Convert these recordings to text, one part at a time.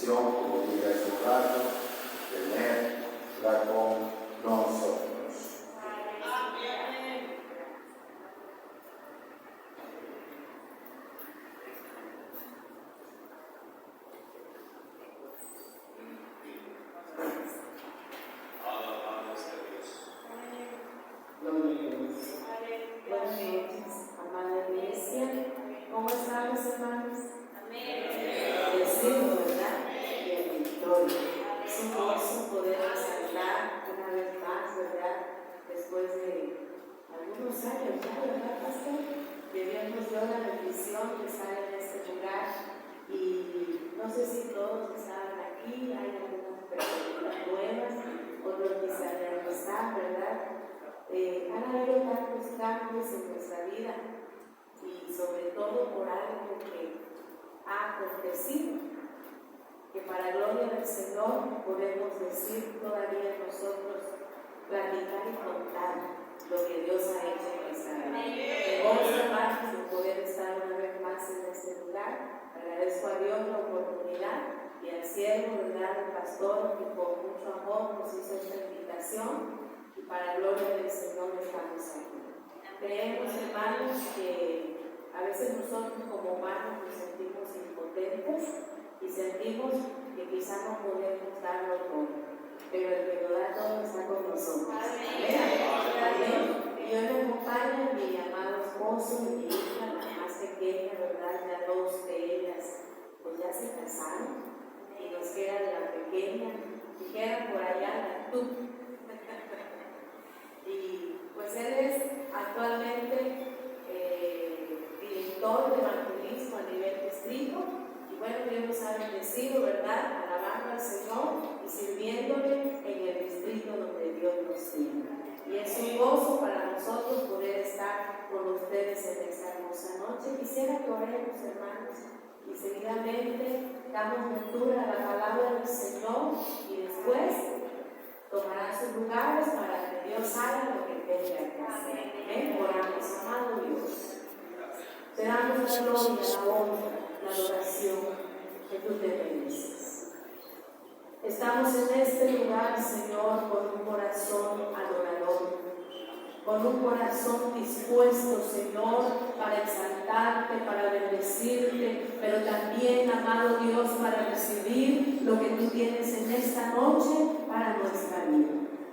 bendición, como diga ese rato, tenerla con nosotros. ¿Cómo están los hermanos? Bendecidos, ¿verdad? Y en victoria. Es un gozo poder resaltar una vez más, ¿verdad? Después de algunos años ya, ¿verdad, pastor? Que Dios nos dio la bendición de estar en este lugar. Y no sé si todos estaban aquí, hay algunas personas nuevas, otros quizás ya no están, ¿verdad? Han habido tantos cambios en nuestra vida. Y sobre todo por algo que ha acontecido, que para gloria del Señor podemos decir todavía nosotros, platicar y contar lo que Dios ha hecho en nuestra vida. Me gozo, hermanos, de poder estar una vez más en este lugar. Agradezco a Dios la oportunidad y al siervo, ¿verdad?, el pastor, que con mucho amor nos hizo esta invitación, y para gloria del Señor estamos aquí. Creemos, hermanos, que a veces nosotros como humanos nos sentimos impotentes y sentimos que quizás no podemos darlo todo, pero el que lo da todo está con nosotros. Amén. Y hoy me acompaña mi amado esposo y mi hija, la más pequeña, ¿verdad? Ya dos de ellas pues ya se casaron y nos queda la pequeña, dijeron por allá la tú. Y pues él es actualmente director de evangelismo a nivel distrito, y bueno, Dios nos ha bendecido, ¿verdad?, alabando al Señor y sirviéndole en el distrito donde Dios nos tiene. Y es un gozo para nosotros poder estar con ustedes en esta hermosa noche. Quisiera que oremos, hermanos, y seguidamente damos lectura a la palabra del Señor, y después tomarán sus lugares para que Dios haga lo que tenga que hacer. Amén. Oramos, amado Dios. Te damos la gloria, la honra, la adoración que tú te mereces. Estamos en este lugar, Señor, con un corazón adorador, con un corazón dispuesto, Señor, para exaltarte, para bendecirte, pero también, amado Dios, para recibir lo que tú tienes en esta noche para nuestra vida.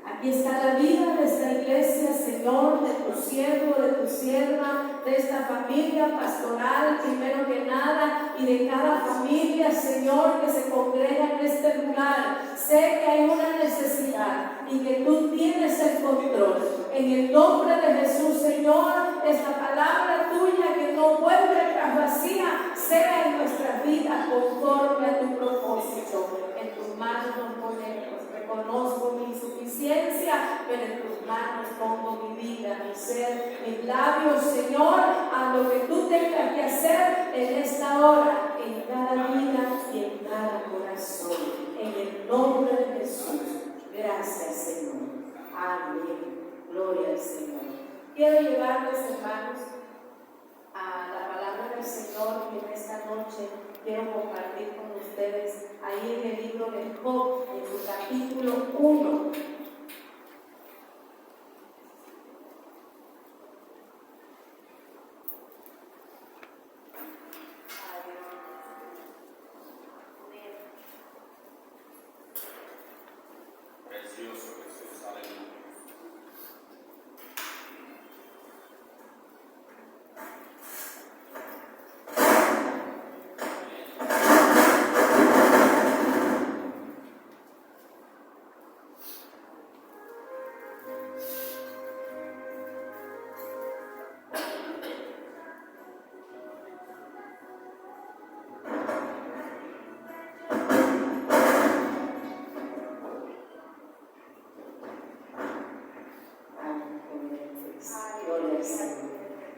Aquí está la vida de esta iglesia, Señor, de tu siervo, de tu sierva, de esta familia pastoral, primero que nada, y de cada familia, Señor, que se congrega en este lugar. Sé que hay una necesidad y que tú tienes el control. En el nombre de Jesús, Señor, esta palabra tuya que no vuelve a vacía, sea en nuestra vida conforme a tu propósito. En tus manos nos ponemos. Reconozco mi insuficiencia, pero en tus manos pongo mi vida, mi ser, mis labios, Señor, a lo que tú tengas que hacer en esta hora, en cada vida y en cada corazón. En el nombre de Jesús. Gracias, Señor. Amén. Gloria al Señor. Quiero llevarles, hermanos, a la palabra del Señor que en esta noche quiero compartir con ustedes ahí en el libro de Job, en su capítulo 1. Precioso Jesús, aleluya.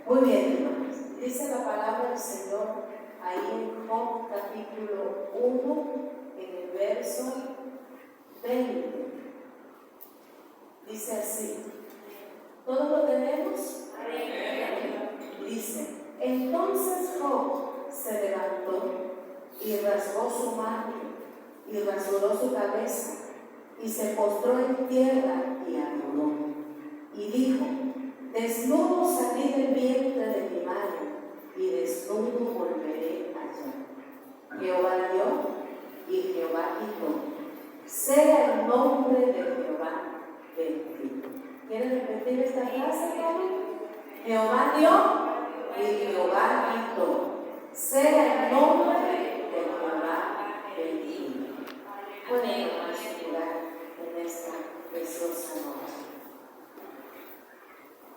Muy bien, hermanos. Dice la palabra del Señor ahí en Job capítulo 1, en el verso 20. Dice así. ¿Todos lo tenemos? Dice: entonces Job se levantó y rasgó su manto, y rasuró su cabeza, y se postró en tierra y adoró. Y dijo: desnudo salí del vientre de mi madre, y desnudo volveré allá. Jehová dio, y Jehová quitó. Sea el nombre de Jehová bendito. ¿Quieres repetir esta frase, Carmen? Jehová dio, y Jehová quitó. Sea el nombre de Jehová bendito. Pueden tomar su lugar en esta preciosa noche.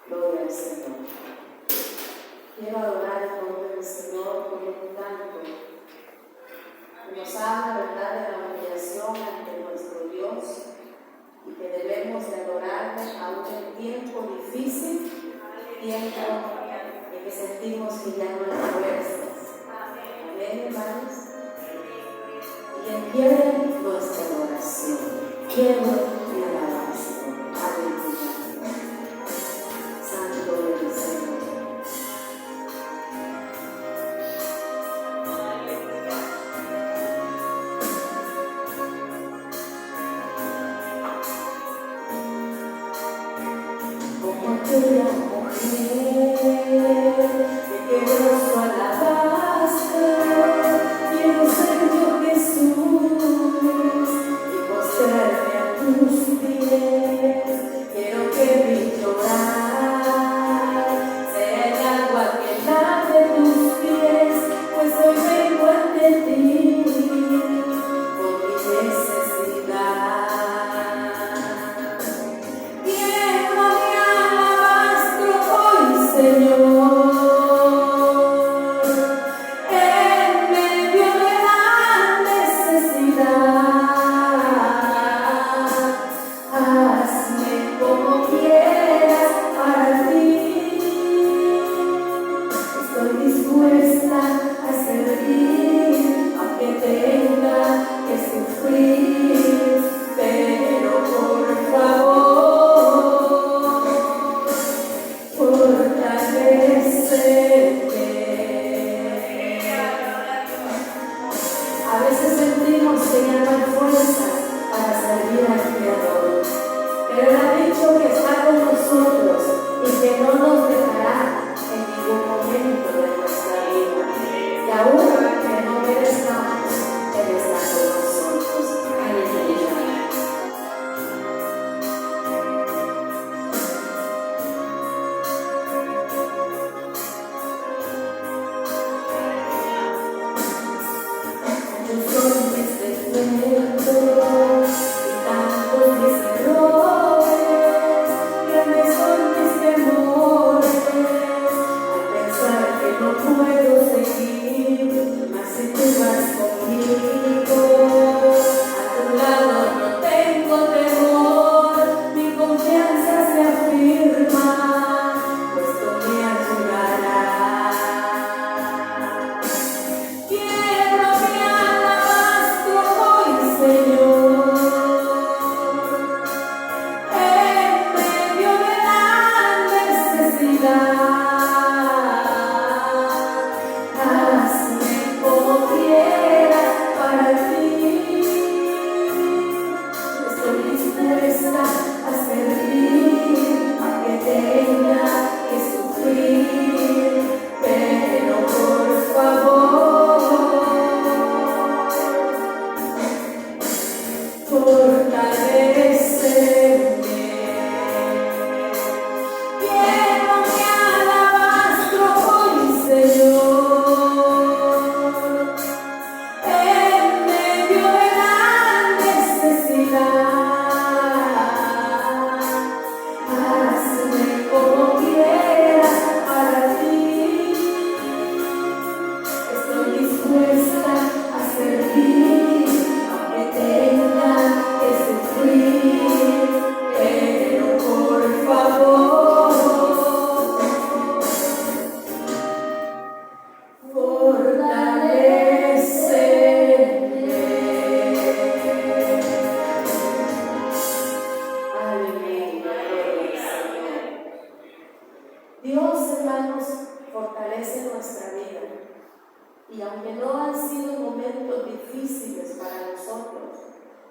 Gloria al Señor. Quiero adorar el nombre del Señor con un canto que nos habla, ¿verdad?, de la humillación ante nuestro Dios y que debemos de adorarle aún en tiempo difícil, tiempo en que sentimos que ya no hay fuerzas. Amén, hermanos. Y envíen nuestra adoración. Quiero mi alabanza. Aleluya. Santo es el Señor. Como aquella mujer que quebró su alabanza, quiero ser yo Jesús y postrarme a tus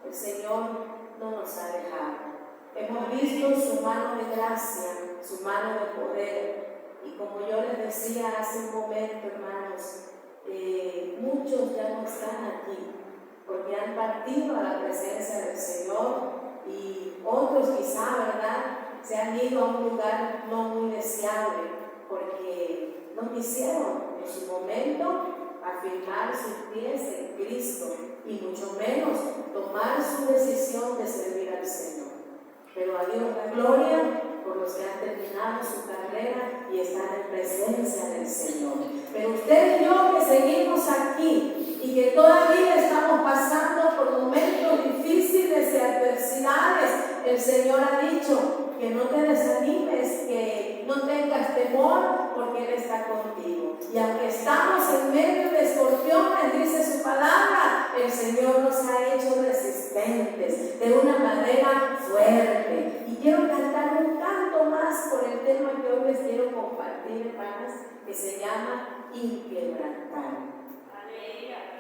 el Señor no nos ha dejado. Hemos visto su mano de gracia, su mano de poder. Y como yo les decía hace un momento, hermanos, muchos ya no están aquí porque han partido a la presencia del Señor y otros quizá, ¿verdad?, se han ido a un lugar no muy deseable porque no quisieron en su momento afirmar sus pies en Cristo y mucho menos tomar su decisión de servir al Señor. Pero a Dios la gloria por los que han terminado su carrera y están en presencia del Señor. Pero usted y yo que seguimos aquí y que todavía estamos pasando por momentos difíciles y adversidades, el Señor ha dicho que no te desanimes, que no tengas temor, porque Él está contigo. Y aunque estamos en medio de escorpiones, dice su palabra, el Señor nos ha hecho resistentes de una manera fuerte. Y quiero cantar un canto más por el tema que hoy les quiero compartir, hermanas, que se llama Inquebrantable.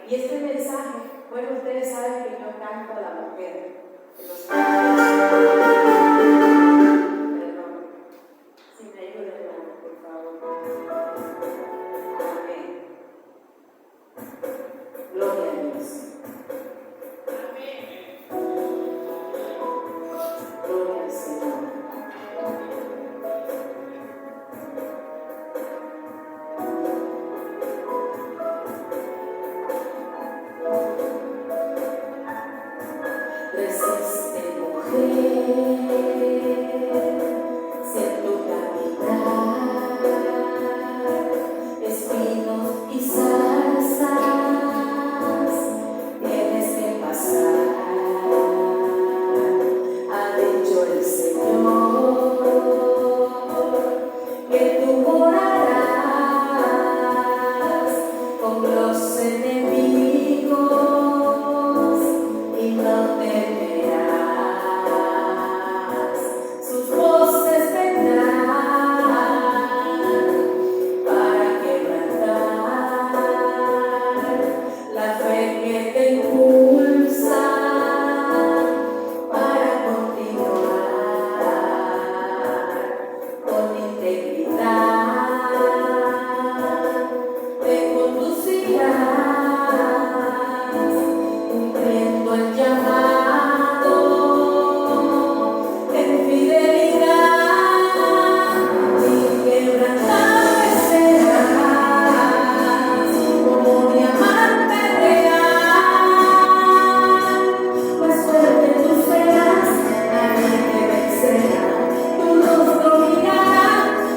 Y este mensaje, bueno, ustedes saben que yo canto a la mujer. Si me ayudan, hermano, por favor. Amén. Gloria a Dios. Amén. Gloria al Señor. Resiste, mujer, si en tu caminar espinos y zarzas tienes que pasar, ha dicho el Señor que tú morarás con los enemigos y no temerás, sus voces vendrán para quebrantar la fe que te impulsa para continuar con integridad, te conducirás cumpliendo el llamado en fidelidad, inquebrantable serás como diamante real, más fuerte tú serás, nadie te vencerá, tu rostro mirará,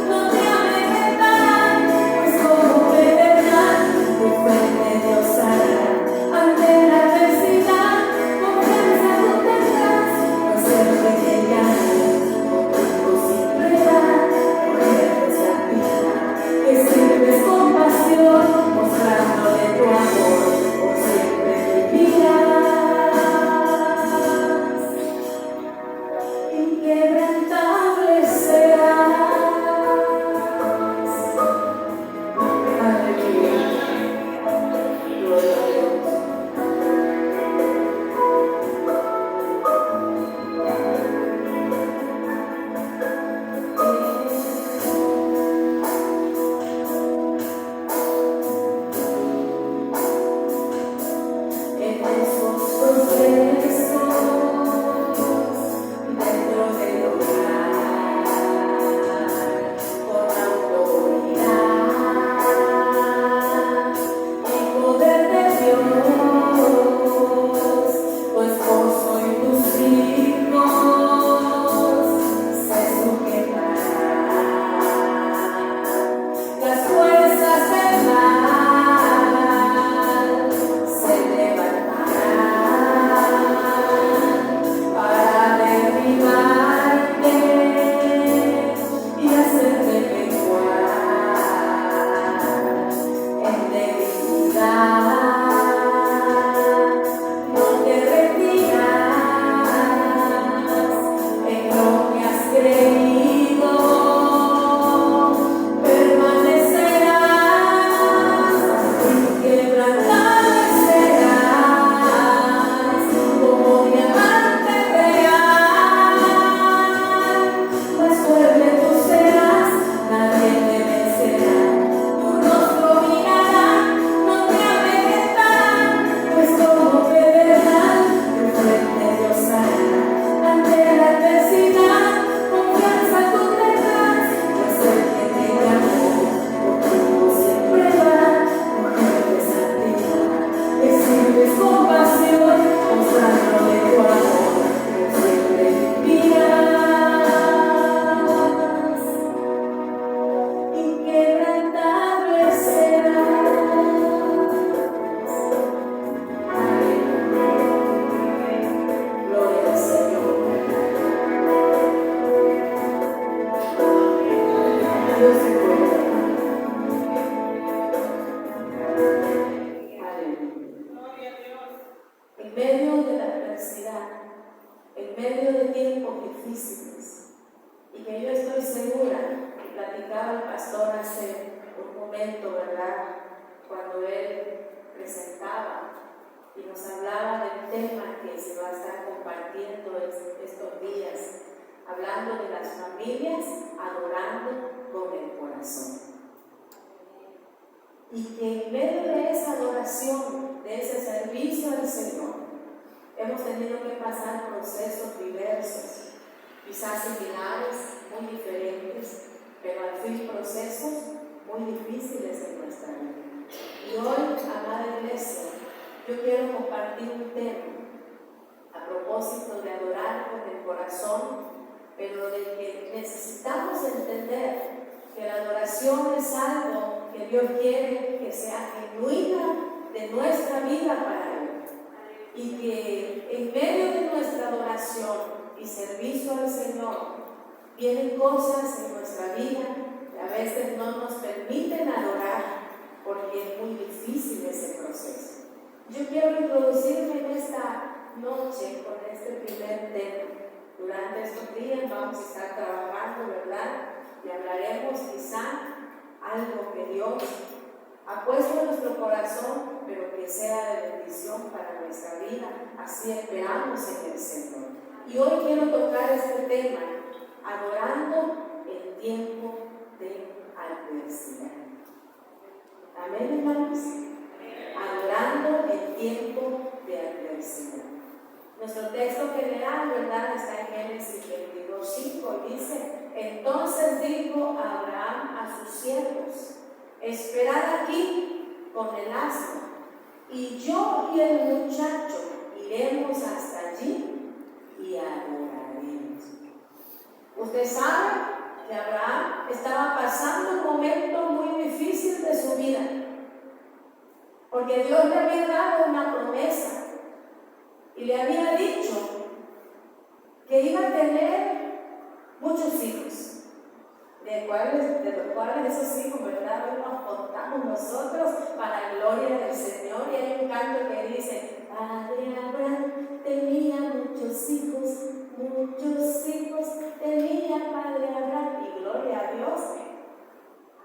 no te amedrentarán, pues como de verdad tu frente Dios hará. Ante la adversidad, confianza medio de la adversidad, en medio de tiempos difíciles, y que yo estoy segura, y platicaba el pastor hace un momento, ¿verdad?, cuando él presentaba y nos hablaba del tema que se va a estar compartiendo estos días, hablando de las familias adorando con el corazón. Y que en medio de esa adoración, de ese servicio al Señor, hemos tenido que pasar procesos diversos, quizás similares, muy diferentes, pero al fin procesos muy difíciles en nuestra vida. Y hoy, amada iglesia, yo quiero compartir un tema a propósito de adorar con el corazón, pero de que necesitamos entender que la adoración es algo que Dios quiere que sea genuina de nuestra vida para Él. Y que en medio de nuestra adoración y servicio al Señor vienen cosas en nuestra vida que a veces no nos permiten adorar porque es muy difícil ese proceso. Yo quiero introducirme en esta noche con este primer tema. Durante estos días vamos a estar trabajando, ¿verdad? Y hablaremos quizá algo que Dios ha puesto en nuestro corazón, pero que sea de bendición para nuestra vida. Así esperamos en el Señor. Y hoy quiero tocar este tema, adorando en tiempo de adversidad. Amén, hermanos. Adorando en tiempo de adversidad. Nuestro texto general, ¿verdad?, está en Génesis 22:5 y dice: entonces dijo Abraham a sus siervos: esperad aquí con el asno, y yo y el muchacho iremos hasta allí y adoraremos. Usted sabe que Abraham estaba pasando un momento muy difícil de su vida, porque Dios le había dado una promesa y le había dicho que iba a tener muchos hijos, de los cuales esos hijos, ¿verdad?, hoy nos contamos nosotros para la gloria del Señor. Y hay un canto que dice: Padre Abraham tenía muchos hijos tenía Padre Abraham, y gloria a Dios,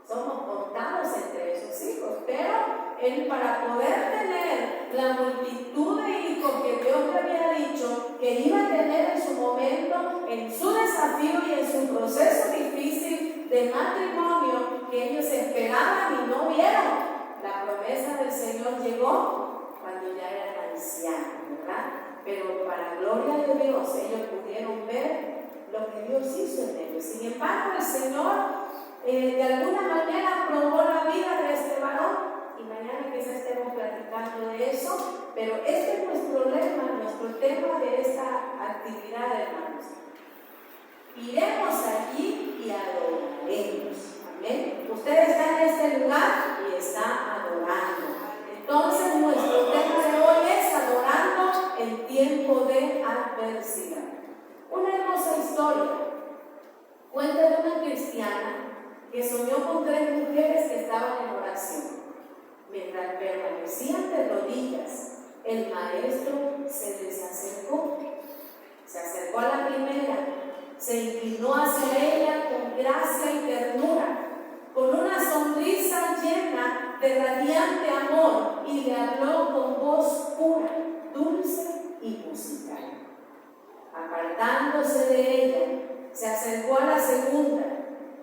somos contados entre esos hijos. Pero él, para poder tener la multitud de hijos que Dios le había dicho que iba a tener en su momento, en su desafío y en su proceso difícil de matrimonio que ellos esperaban y no vieron, la promesa del Señor llegó cuando ya eran ancianos, ¿verdad? Pero para gloria de Dios, ellos pudieron ver lo que Dios hizo en ellos. Sin embargo, el Señor de alguna manera probó la vida de este varón, y mañana quizás estemos platicando de eso, pero este es nuestro lema, nuestro tema de esta actividad, hermanos. Iremos allí y adoraremos. Amén. Usted está en este lugar y está adorando. Entonces, nuestro tema de hoy es adorando en tiempo de adversidad. Una hermosa historia cuenta de una cristiana que soñó con 3 mujeres que estaban en oración. Mientras permanecían de rodillas, el maestro se les acercó. Se acercó a la primera, se inclinó hacia ella con gracia y ternura, con una sonrisa llena de radiante amor, y le habló con voz pura, dulce y musical. Apartándose de ella, se acercó a la segunda,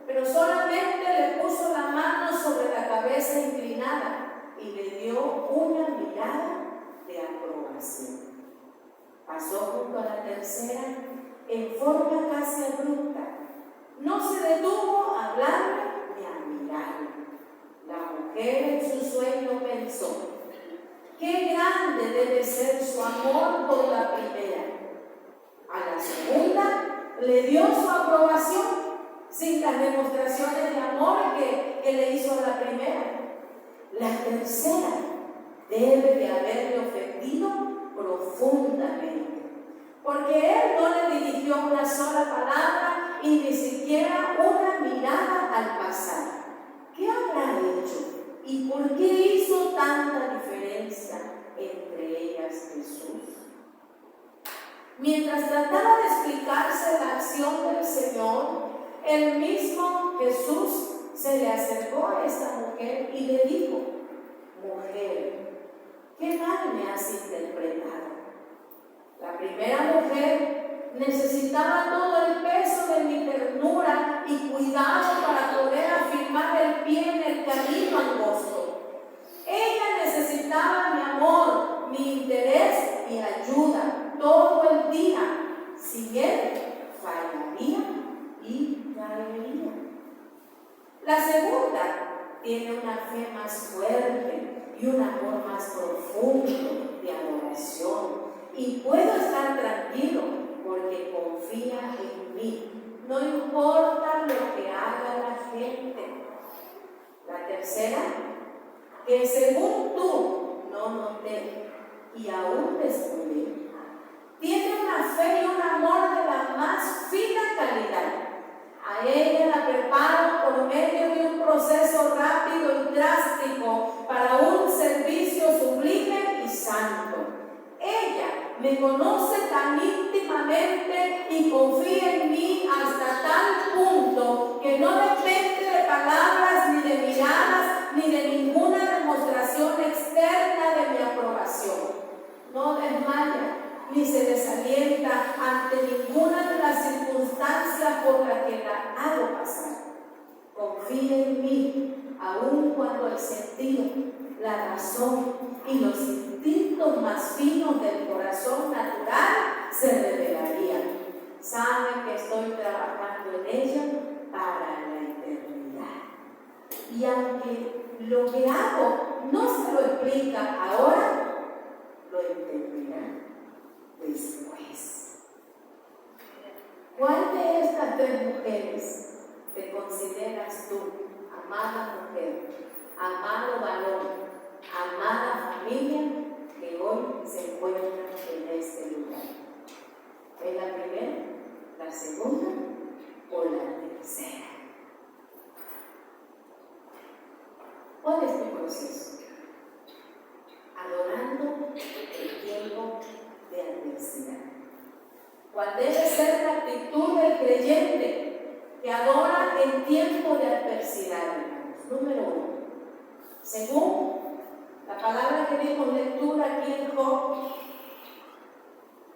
pero solamente le puso la mano sobre la cabeza inclinada y le dio una mirada de aprobación. Pasó junto a la tercera en forma casi abrupta. No se detuvo a hablarle ni a mirarle. La mujer en su sueño pensó: qué grande debe ser su amor por la primera. A la segunda le dio su aprobación sin las demostraciones de amor que le hizo a la primera. La tercera debe de haberle ofendido profundamente, porque él no le dirigió una sola palabra y ni siquiera una mirada al pasar. ¿Qué habrá hecho y por qué hizo tanta diferencia entre ellas Jesús? Mientras trataba de explicarse la acción del Señor, el mismo Jesús se le acercó a esta mujer y le dijo: mujer, ¿qué mal me has interpretado? La primera mujer necesitaba todo el peso de mi ternura y cuidado para poder afirmar el pie en el camino angosto. Ella necesitaba mi amor, mi interés y ayuda todo el día. Sin él, fallaría y caería. La segunda tiene una fe más fuerte y un amor más profundo de adoración. Y puedo estar tranquilo porque confía en mí. No importa lo que haga la gente. La tercera, que según tú no noté y aún descubrí, tiene una fe y un amor de la más fina calidad. A ella la preparo por medio de un proceso rápido y drástico para un servicio sublime y santo. Ella me conoce tan íntimamente y confía en mí hasta tal punto que no depende de palabras, ni de miradas, ni de ninguna demostración externa de mi aprobación. No desmaya ni se desalienta ante ninguna de las circunstancias por las que la hago pasar. Confía en mí, aun cuando el sentido, la razón y los instintos más finos del corazón natural se revelarían. Sabe que estoy trabajando en ella para la eternidad. Y aunque lo que hago no se lo explica ahora, lo entenderá después. ¿Cuál de estas tres mujeres te consideras tú, amada mujer, amado varón, amada familia, que hoy se encuentra en este lugar? ¿Es la primera, la segunda o la tercera? ¿Cuál es tu proceso? Adorando el tiempo de adversidad. ¿Cuál debe ser la actitud del creyente que adora en tiempo de adversidad? Número 1. Según la palabra que dimos lectura aquí en Job,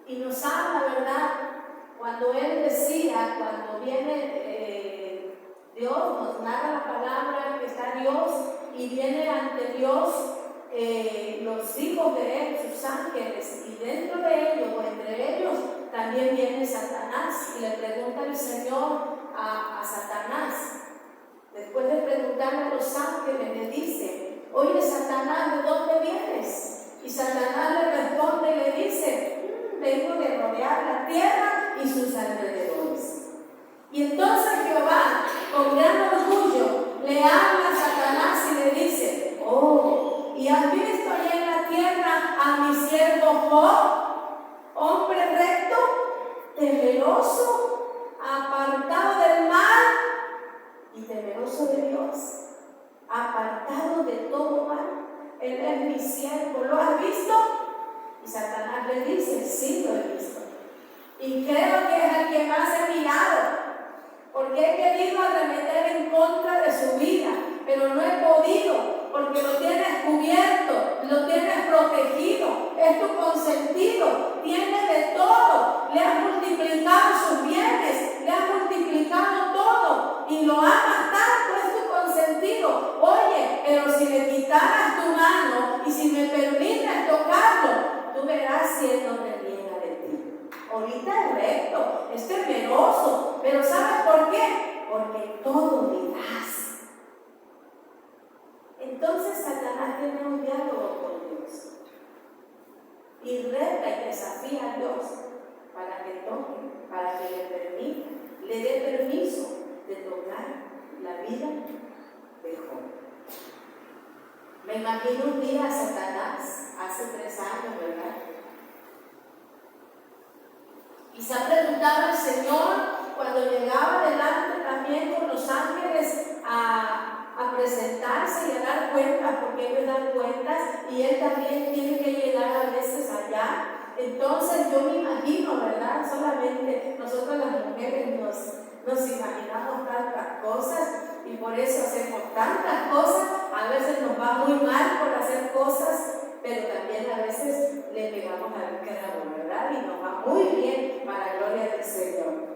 y nos habla, ¿verdad? Cuando él decía, cuando viene Dios, nos narra la palabra que está Dios y viene ante Dios los hijos de él, sus ángeles, y dentro de ellos o entre ellos también viene Satanás, y le pregunta el Señor a Satanás, después de preguntarle a los ángeles, le dice: oye Satanás, ¿de dónde vienes? Y Satanás le responde y le dice: vengo de rodear la tierra y sus alrededores. Y entonces Jehová, con gran orgullo, le habla a Satanás y le dice: oh, ¿y has visto allá en la tierra a mi siervo Job, hombre recto, temeroso, apartado del mal y temeroso de Dios, apartado de todo mal? Él es mi siervo, ¿lo has visto? Y Satanás le dice: sí, lo he visto. Y creo que es el que más he mirado, porque he querido arremeter en contra de su vida, pero no he podido, porque lo tienes cubierto, lo tienes protegido, es tu consentido, tiene de todo, le has multiplicado sus bienes, le has multiplicado todo, y lo amas tanto, es tu consentido. Oye, pero si le quitaras tu mano y si me permites tocarlo, tú verás si él no te niega de ti. Ahorita es recto, es temeroso, pero ¿sabes por qué? Porque todo dirás. Entonces Satanás tiene un diálogo con Dios y reta y desafía a Dios para que toque, para que le permita, le dé permiso de tocar la vida de Job. Me imagino un día a Satanás, hace 3 años, ¿verdad? Y se ha preguntado al Señor cuando llegaba delante también con los ángeles a presentarse y a dar cuentas, porque ellos dan cuentas y él también tiene que llegar a veces allá. Entonces yo me imagino, ¿verdad? Solamente nosotros las mujeres nos imaginamos tantas cosas y por eso hacemos tantas cosas. A veces nos va muy mal por hacer cosas, pero también a veces le pegamos al clavo, ¿verdad? Y nos va muy bien para la gloria del Señor.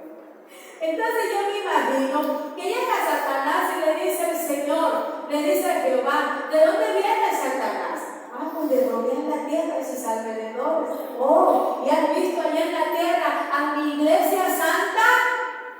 Entonces yo me imagino que llega Satanás y le dice al Señor, le dice a Jehová, ¿de dónde viene Satanás? Ah, pues de rodear la tierra y sus alrededores. Oh, ¿y has visto allá en la tierra a mi iglesia santa?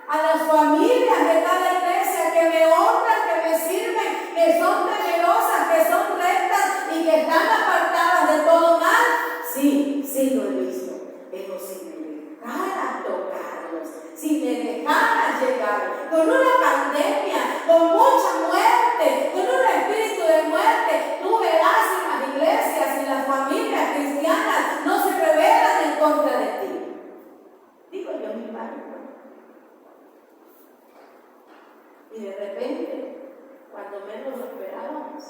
A las familias de cada iglesia que me honran, que me sirven, que son temerosas, que son rectas y que están apartadas de todo mal. Sí, sí lo he visto, pero si me dejara tocarlos, si me dejara llegar con una pandemia, con mucha muerte, con un espíritu de muerte, tú verás en las iglesias, en las familias cristianas, no se rebelan en contra de ti. Digo yo, mi padre. Y de repente, cuando menos lo esperábamos,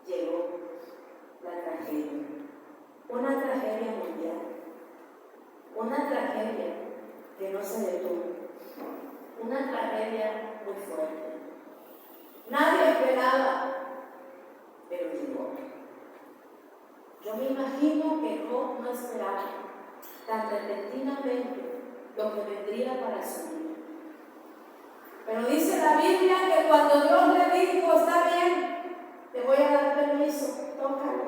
llegó la tragedia. Una tragedia mundial. Una tragedia que no se detuvo. Una tragedia muy fuerte. Nadie esperaba, pero llegó. Yo me imagino que Job no esperaba tan repentinamente lo que vendría para su vida. Pero dice la Biblia que cuando Dios le dijo, está bien, te voy a dar permiso, tócalo,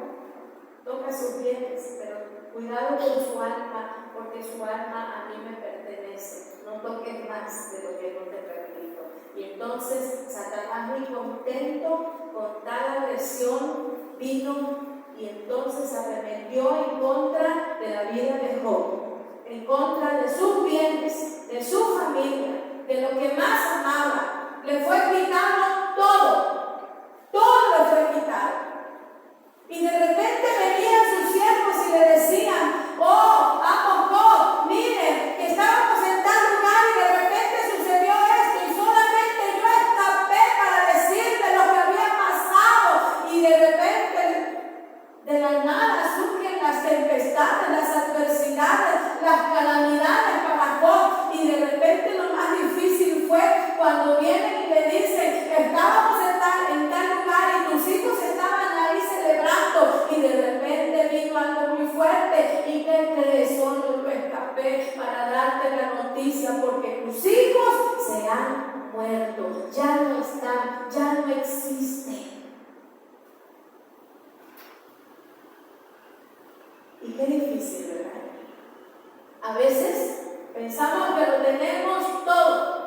toca sus bienes, pero cuidado con su alma, porque su alma a mí me pertenece, no toques más de lo que no te permito. Y entonces Satanás, muy contento con tal agresión, vino y entonces arremetió en contra de la vida de Job, en contra de sus bienes, de su familia, de lo que más amaba. Le fue quitado todo le fue quitado. Y de repente venían sus siervos y le decían, oh, amo Job, miren, que estábamos en tal lugar y de repente sucedió esto y solamente yo escapé para decirle lo que había pasado. Y de repente, de la nada surgen las tempestades, las adversidades, las calamidades para Job. Y de repente lo más difícil fue cuando vienen y le dicen, estábamos en tal lugar y tus hijos estaban ahí celebrando. Y de repente vino algo muy fuerte. ¿Y qué crees? Solo lo escapé para darte la noticia, porque tus hijos se han muerto, ya no están, ya no existen. Y qué difícil, ¿verdad? A veces pensamos que lo tenemos todo.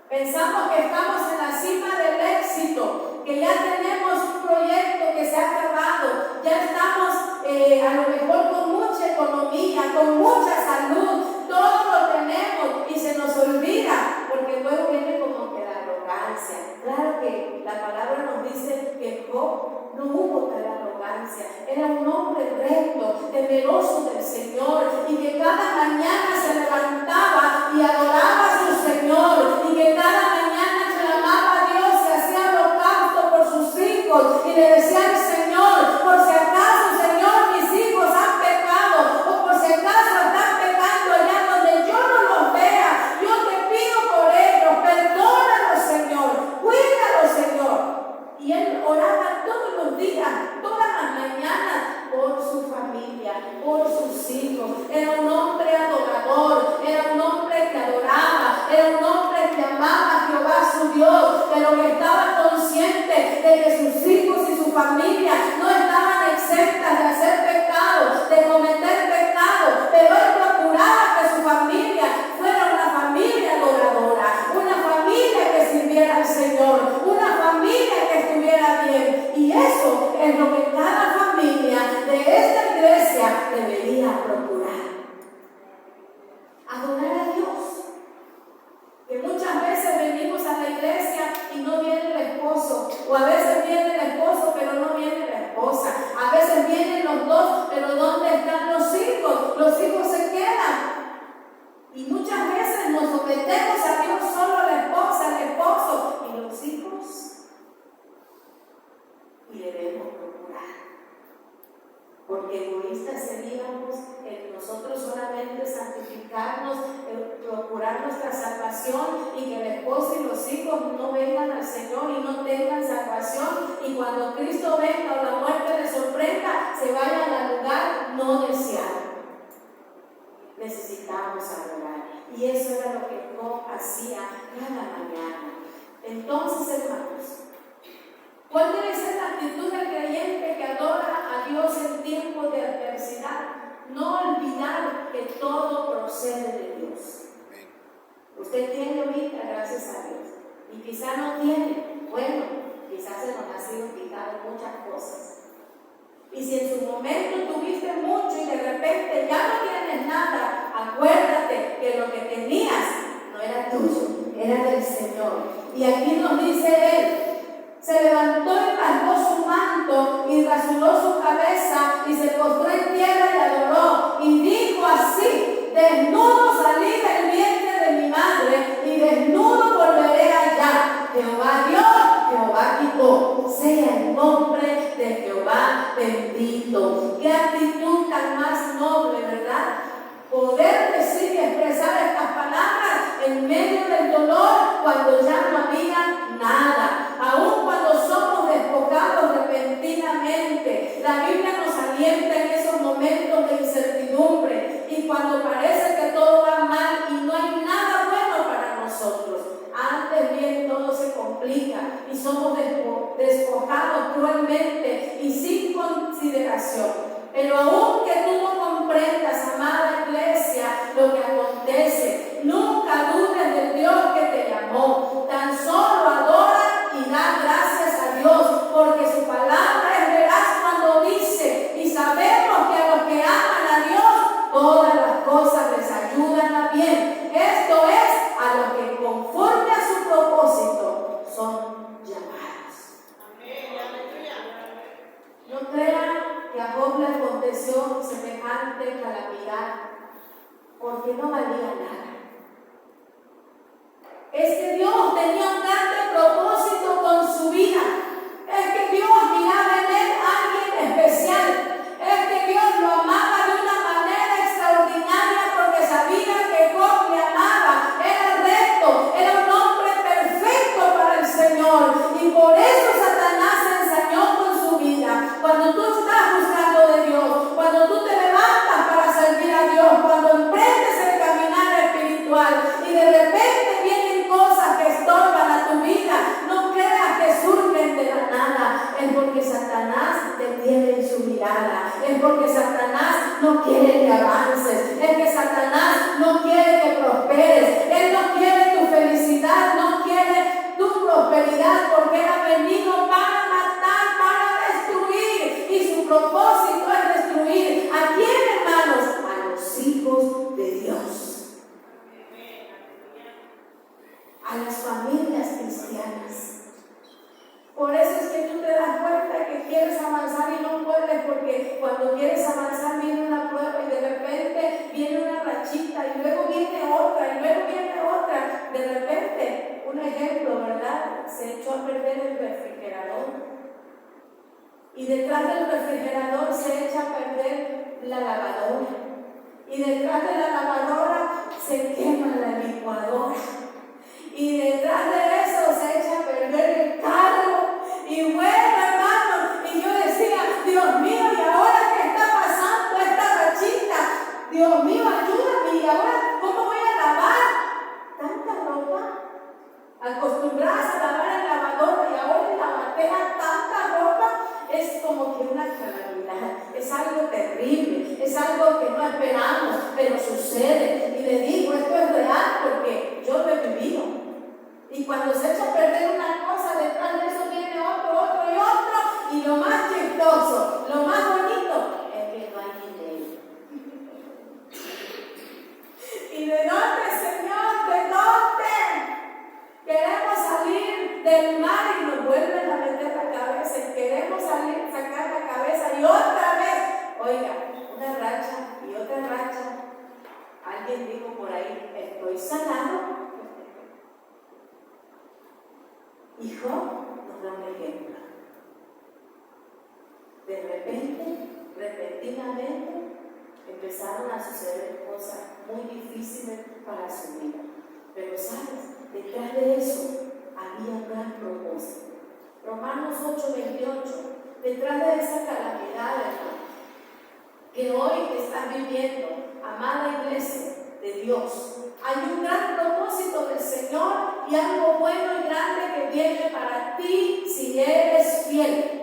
Pensamos que estamos en la cima del éxito, que ya tenemos un proyecto que se ha acabado, ya estamos a lo mejor con mucha economía, con mucha salud, todo lo tenemos y se nos olvida, porque luego viene como que la arrogancia. Claro que la palabra nos dice que Job no hubo tal arrogancia, era un hombre recto, temeroso del Señor y que cada mañana se levantaba y adoraba a su Señor y que cada mañana clamaba a Dios y hacía holocausto por sus hijos y le decía al Señor, por si acaso, Señor, mis hijos han pecado o por si acaso están pecando allá donde yo no los vea, yo te pido por ellos, perdónalos, Señor, cuídalos, Señor. Y él oraba todos los días, todas las mañanas, por su familia, por sus hijos. Era un hombre adorador, era un hombre que adoraba, era un hombre que amaba a Jehová su Dios, pero que estaba consciente de que sus hijos y su familia no estaban exentas de hacer pecados, de cometer pecados, pero él procuraba que su familia fuera una familia adoradora, una familia que sirviera al Señor, una familia que estuviera bien. Y eso es lo que cada familia de esta iglesia debería procurar. Adorar salvación y que el esposo y los hijos no vengan al Señor y no tengan salvación, y cuando Cristo venga o la muerte les sorprenda, se vayan al lugar no deseado. Necesitamos adorar, y eso era lo que Job hacía cada mañana. Entonces, hermanos, ¿cuál debe ser la actitud del creyente que adora a Dios en tiempos de adversidad? No olvidar que todo procede de Dios. Usted tiene ahorita, gracias a Dios, y quizá no tiene. Bueno, quizás se nos ha sido quitado muchas cosas. Y si en su momento tuviste mucho y de repente ya no tienes nada, acuérdate que lo que tenías no era tuyo, era del Señor. Y aquí nos dice Él: se levantó y rasgó su manto y rasuró su cabeza y se postró en tierra y adoró. Y dijo así: desnudo salí del vientre de mi madre y desnudo volveré allá. Jehová dio, Jehová quitó. Sea el nombre de Jehová bendito. Qué actitud tan más noble, ¿verdad? Poder decir y expresar estas palabras en medio del dolor cuando ya no había nada, aun cuando somos despojados repentinamente. La Biblia nos alienta en esos momentos de incertidumbre y cuando parece que todo va mal y no hay nada bueno para nosotros. Antes bien todo se complica y somos despojados cruelmente y sin consideración. Pero aun que tú no comprendas, amada iglesia, lo que acontece, nunca dudes del Dios que te llamó. Tan solo adora y da gracias a Dios, porque su palabra es veraz cuando dice: y sabemos que a los que aman a Dios, todas las cosas les ayudan a bien. Esto es, a los que conforme a su propósito son llamados. No crean que a Job le aconteció semejante calamidad, porque no valía nada. Es que Dios tenía un grande propósito con su vida. Es que Dios miraba en él a alguien especial. Es que Dios lo amaba de una manera extraordinaria porque sabía que Job le amaba. Era recto, era un hombre perfecto para el Señor. Y por eso Satanás se ensañó con su vida. Cuando tú estás buscando de Dios, cuando tú te levantas para servir a Dios, cuando emprendes el caminar espiritual y de repente vienen cosas que estorban a tu vida, no creas que surgen de la nada. Es porque Satanás te tiene en su mirada, es porque Satanás no quiere que avances, es que Satanás no quiere que prosperes, él no quiere tu felicidad, no quiere tu prosperidad, porque él ha venido para matar, para destruir, y su propósito es destruir. ¿A quién, hermanos? A los hijos de Dios, a las familias cristianas. Por eso es que tú te das cuenta que quieres avanzar y no puedes, porque cuando quieres avanzar viene una prueba y de repente viene una rachita y luego viene otra y luego viene otra. De repente, un ejemplo, ¿verdad? Se echó a perder el refrigerador. Y detrás del refrigerador se echa a perder la lavadora. Y detrás de la lavadora se quema la licuadora. Y detrás de eso se echa a perder el carro. Y bueno, hermano, y yo decía: Dios mío, ¿y ahora qué está pasando esta rachita? Dios mío, ayúdame. ¿Y ahora cómo voy a lavar tanta ropa? Acostumbradas a lavar en lavadora y ahora en lavadera tanta ropa. Es como que una calamidad, es algo terrible, es algo que no esperamos, pero sucede. Y le digo, esto es real porque yo lo he vivido. Y cuando se echa a perder una cosa, detrás de eso viene otro, otro y otro. Y lo más chistoso, lo más bonito, es que no hay dinero. ¿Y de dónde, Señor? ¿De dónde? Queremos salir del mar y nos vuelven a meter la cabeza. Y queremos salir, sacar la cabeza y otra vez. Oiga, una racha y otra racha. Alguien dijo por ahí: estoy sanado. Y Job nos da un ejemplo. De repente, repentinamente, empezaron a suceder cosas muy difíciles para su vida. Pero sabes, detrás de eso había un gran propósito. Romanos 8:28, detrás de esa calamidad, hermano, que hoy estás viviendo, amada iglesia de Dios, hay un gran propósito del Señor y algo bueno y grande que viene para ti si eres fiel.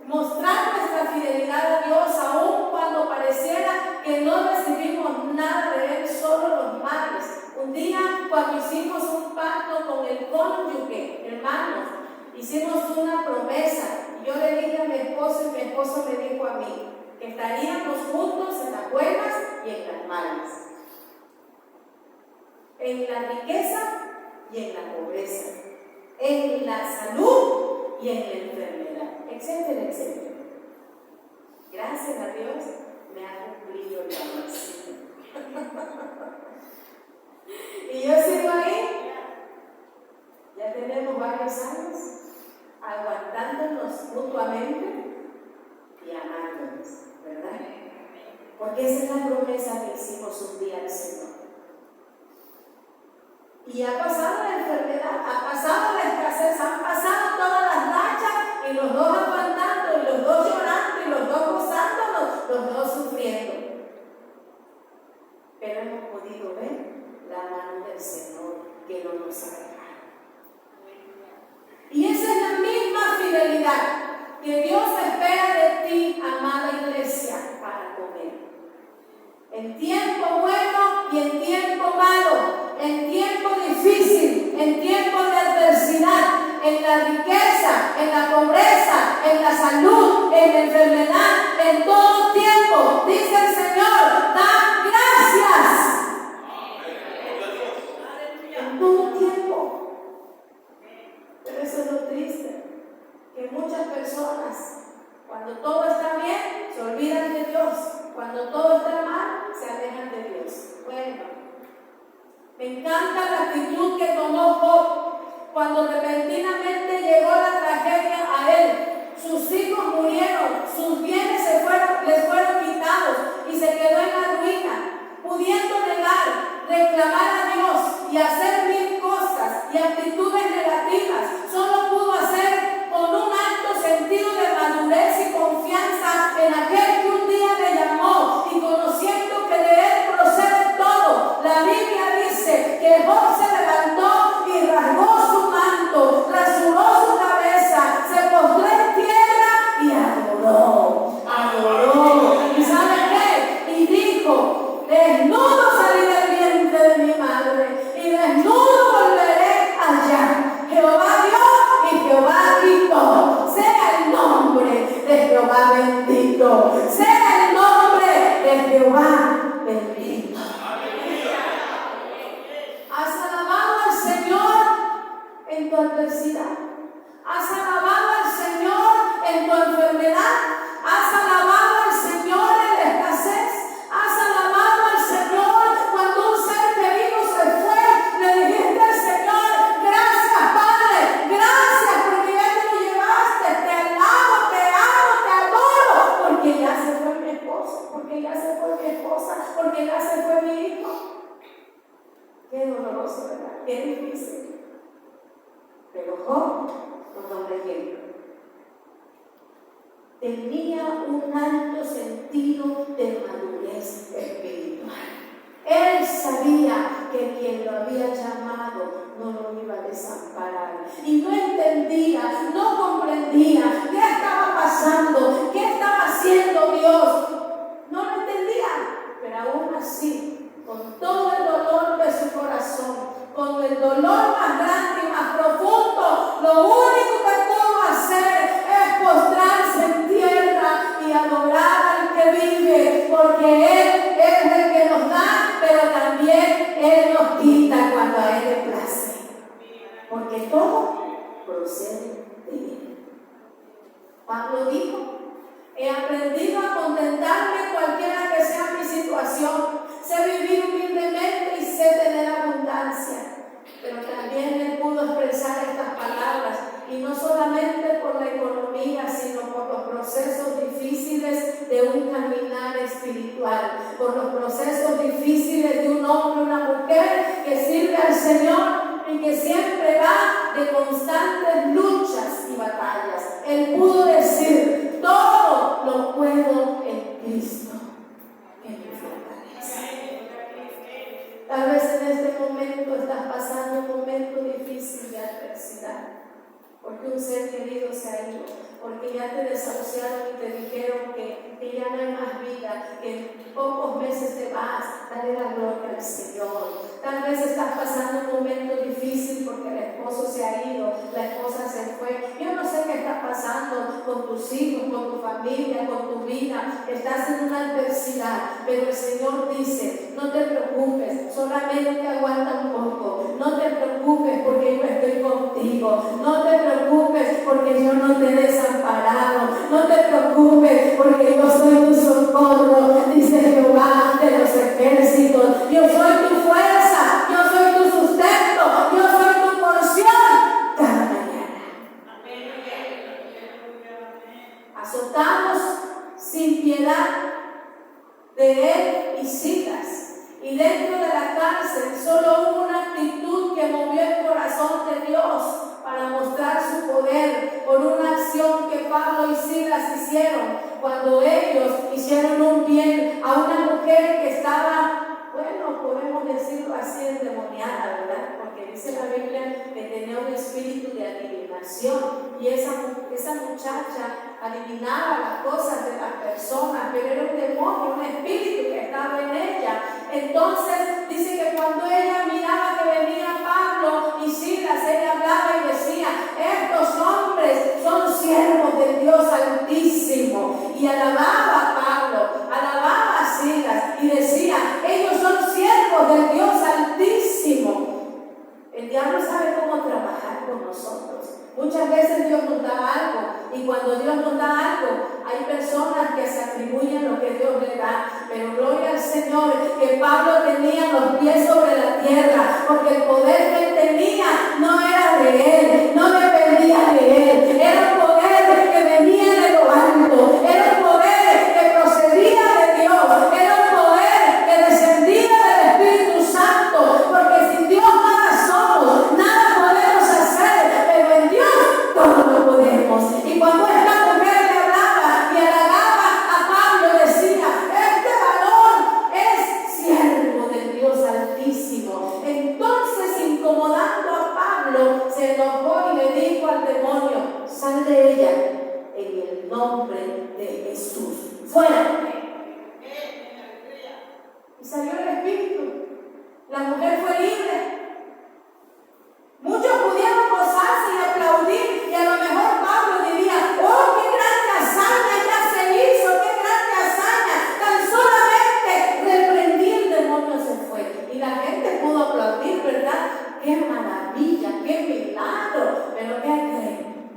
Mostrar nuestra fidelidad a Dios aun cuando pareciera que no recibimos nada de Él, solo los males. Un día cuando hicimos un pacto con el cónyuge, hermanos, hicimos una promesa. Yo le dije a mi esposo y mi esposo me dijo a mí que estaríamos juntos en las buenas y en las malas, en la riqueza y en la pobreza, en la salud y en la enfermedad, etcétera, etcétera. Gracias a Dios me ha cumplido la promesa. Y yo sigo ahí. Ya tenemos varios años aguantándonos mutuamente y amándonos, ¿verdad? Porque esa es la promesa que hicimos un día al Señor. Y ha pasado la enfermedad, ha pasado la escasez, han pasado todas las rachas y los dos aguantando, y los dos llorando, y los dos gozándonos, los dos sufriendo. Pero hemos podido ver la mano del Señor que no nos ha dejado. Y esa es la misma fidelidad que Dios espera de ti, amada iglesia, para con Él. En tiempo bueno y en tiempo malo, en tiempo difícil, en tiempo de adversidad, en la riqueza, en la pobreza, en la salud, en la enfermedad, en todo tiempo, dice el Señor, da gracias. En todo tiempo. Pero eso es lo triste, que muchas personas, cuando todo está bien, se olvidan de Dios. Cuando todo está mal, se alejan de Dios. Bueno, me encanta la actitud que tomó Job cuando repentinamente llegó la tragedia a él. Sus hijos murieron, sus bienes les fueron quitados y se quedó en la ruina, pudiendo negar, reclamar a Dios y hacer mil cosas y actitudes negativas. Solo pudo hacer con un alto sentido de madurez y confianza en aquel que un día le llamó, y conociendo que de él procede todo. La Biblia dice que Job se levantó y rasgó su manto, rasuró su cabeza, se postró en tierra y adoró. ¿Y sabe qué? Y dijo: desnudo salí del vientre de mi madre y desnudo volveré allá. Jehová dio y Jehová quitó. Sea el nombre de Jehová bendito. Sea el nombre de Jehová bendito. ¿Has alabado al Señor en tu adversidad? ¿Has alabado al Señor en tu enfermedad? ¿Has alabado al Señor en la escasez? ¿Has alabado al Señor cuando un ser querido se fue? Le dijiste al Señor: gracias, Padre, gracias porque ya te lo llevaste, te alabo, te amo, te adoro, porque ya se fue mi esposo, porque ya se fue mi esposa, porque ya se fue mi hijo. Qué doloroso, ¿verdad? Qué difícil. Pero Job nos da un ejemplo. Tenía un alto sentido de madurez espiritual. Él sabía que quien lo había llamado no lo iba a desamparar. Y no entendía, no comprendía qué estaba pasando, qué estaba haciendo Dios. No lo entendía, pero aún así, con todo el dolor de su corazón, con el dolor más grande y más profundo, lo único que pudo hacer es postrarse en tierra y adorar al que vive, porque Él es el que nos da, pero también Él nos quita cuando a Él le place, porque todo procede de Él. Pablo dijo: he aprendido a contentarme cualquiera que sea mi situación. Sé vivir humildemente y sé tener abundancia. Pero también él pudo expresar estas palabras, y no solamente por la economía, sino por los procesos difíciles de un caminar espiritual, por los procesos difíciles de un hombre, una mujer mujer que sirve al Señor y que siempre va de constantes luchas y batallas. Él pudo decir: todo lo puedo en Cristo que me fortalece. Tal vez en este momento estás pasando un momento difícil de adversidad, porque un ser querido se ha ido, porque ya te desahuciaron y te dijeron que ya no hay más vida, que en pocos meses te vas. Dale la gloria al Señor. Tal vez estás pasando un momento difícil porque el esposo se ha ido, la esposa se fue. Yo no sé qué está pasando con tus hijos, con tu familia, con tu vida. Estás en una adversidad, pero el Señor dice: no te preocupes, solamente aguanta un poco. No te preocupes porque yo estoy contigo. No te preocupes porque yo no te he desamparado. No te preocupes porque yo soy tu socorro, dice Jehová de los ejércitos. Yo soy tu fuerza, yo soy tu sustento, yo soy tu porción cada mañana. Azotados sin piedad de él y Silas, y dentro de la cárcel solo hubo una actitud que movió el corazón de Dios para mostrar su poder por una acción que Pablo y Silas hicieron cuando ellos hicieron un bien a una mujer que estaba, bueno, podemos decirlo así, endemoniada, ¿verdad? Porque dice la Biblia que tenía un espíritu de adivinación, y esa muchacha adivinaba las cosas de las personas, pero era un demonio, un espíritu que estaba en ella. Entonces dice que cuando ella miraba que venía Pablo y Silas, ella hablaba y decía: estos hombres son siervos del Dios Altísimo. Y alababa a Pablo, alababa a Silas y decía: ellos son siervos del Dios Altísimo. El diablo sabe cómo trabajar con nosotros. Muchas veces Dios nos da algo, y cuando Dios nos da algo, hay personas que se atribuyen lo que Dios le da. Pero gloria al Señor que Pablo tenía los pies sobre la tierra, porque el poder que él tenía no era de él, no dependía de él, era un poder que venía de lo alto, era un poder que procedía de Dios, era un poder que descendía del Espíritu Santo, porque sin Dios nada somos, nada podemos hacer, pero en Dios todo lo podemos. Y cuando esta mujer le hablaba y halagaba a Pablo, decía: este varón es siervo del Dios Altísimo. Entonces, incomodando a Pablo, se enojó y le dijo al demonio: sal de ella en el nombre de Jesús, fuera. Y salió el espíritu. La mujer fue libre. Muchos pudieron gozarse y aplaudir, y a lo mejor Pablo diría: ¡oh, qué grande hazaña ya se hizo! ¡Qué grande hazaña! Tan solamente reprendí, el demonio se fue. Y la gente pudo aplaudir, ¿verdad? ¡Qué maravilla! ¡Qué milagro! Pero ¿qué creen?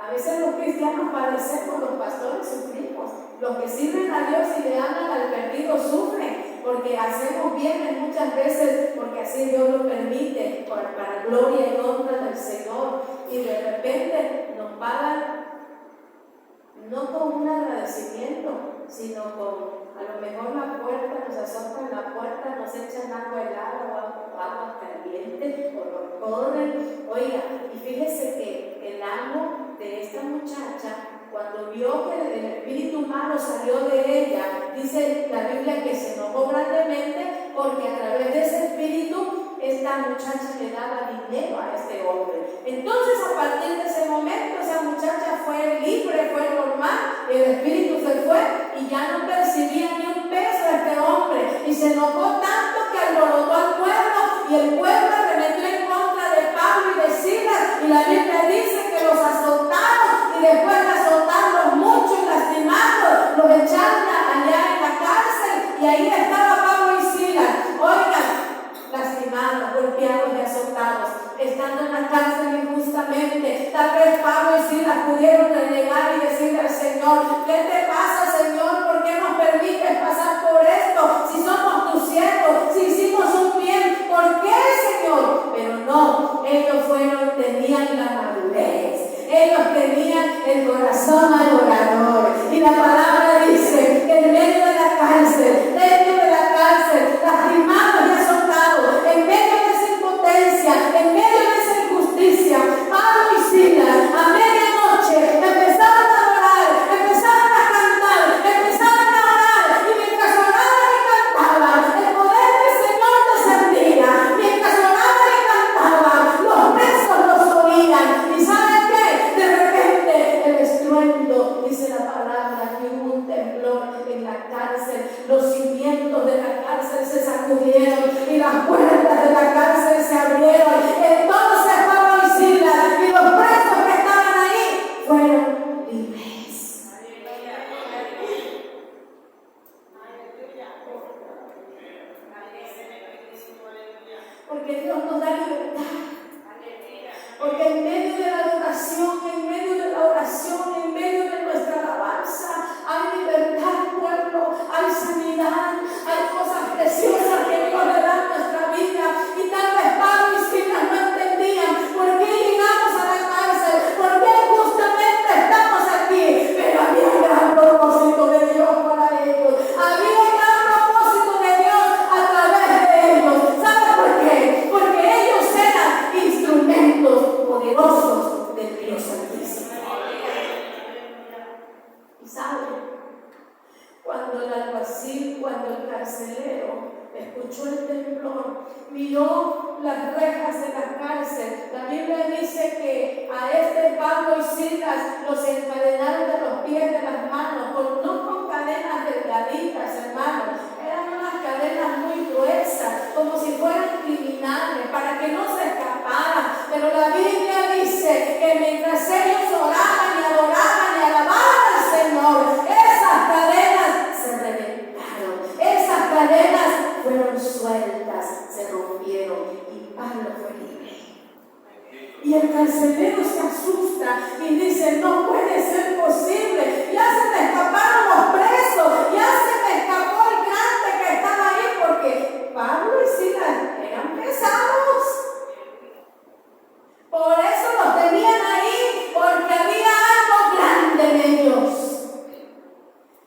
A veces los cristianos padecemos, los pastores sufrimos. Los que sirven a Dios y le aman al perdido sufren, porque hacemos bien muchas veces, porque así Dios lo permite, para gloria y honra del Señor. Y de repente nos pagan no con un agradecimiento, sino con, a lo mejor la puerta, nos azotan la puerta, nos echan agua helada o agua caliente, o nos corren. Oiga, y fíjese que el amo de esta muchacha, cuando vio que el espíritu malo salió de ella, dice la Biblia que se enojó grandemente, porque a través de ese espíritu esta muchacha le daba dinero a este hombre. Entonces, a partir de ese momento, esa muchacha fue libre, fue normal, el espíritu se fue y ya no percibía ni un peso a este hombre. Y se enojó tanto que alborotó al pueblo, y el pueblo arremetió en contra de Pablo y de Silas, y la Biblia dice que los azotaron, y después de azotarlos mucho y lastimarlos, los echaron allá en la cárcel, y ahí estaba Pablo y Silas. Oigan, lastimados, golpeados y azotados, estando en la cárcel injustamente. Tal vez Pablo y Silas pudieron renegar y decirle al Señor: ¿qué te pasa, Señor? ¿Por qué nos permites pasar por esto? Si somos tus siervos, si hicimos un bien, ¿por qué, Señor? Pero no, ellos tenían la madurez, ellos tenían el corazón adorador. Y la palabra dice que en medio de la cárcel, dentro de la cárcel, lastimados porque Dios nos da libertad. Porque en medio de la adoración, en medio de la oración, en medio de nuestra alabanza, hay libertad, pueblo, hay sanidad, hay cosas preciosas que Dios le da a nuestra vida. Y tal vez Pablo y Silas no entendían por qué llegamos a la cárcel, por qué justamente estamos aquí. Pero había un gran propósito de Dios para ellos. Había un gran propósito de Dios a través de ellos. ¿Sabes por qué? Porque ellos eran instrumentos poderosos del Dios Altísimo. Y saben, cuando el alguacil, cuando el carcelero escuchó el temblor, miró las rejas de la cárcel, la Biblia dice que a Pablo y Silas los encadenaron de los pies, de las manos, no con cadenas delgaditas, hermanos, eran unas cadenas muy gruesas, como si fueran criminales, para que no se escaparan. Pero la Biblia dice que mientras ellos oraban y adoraban y alababan al Señor, esas cadenas se reventaron, esas cadenas fueron sueltas, se rompieron y Pablo fue libre. Y el carcelero se asusta y dice: no puede ser posible, ya se me escaparon los presos, ya se me escapó el grande que estaba ahí, porque Pablo y Silas eran pesados. Por eso los tenían ahí, porque había algo grande en ellos.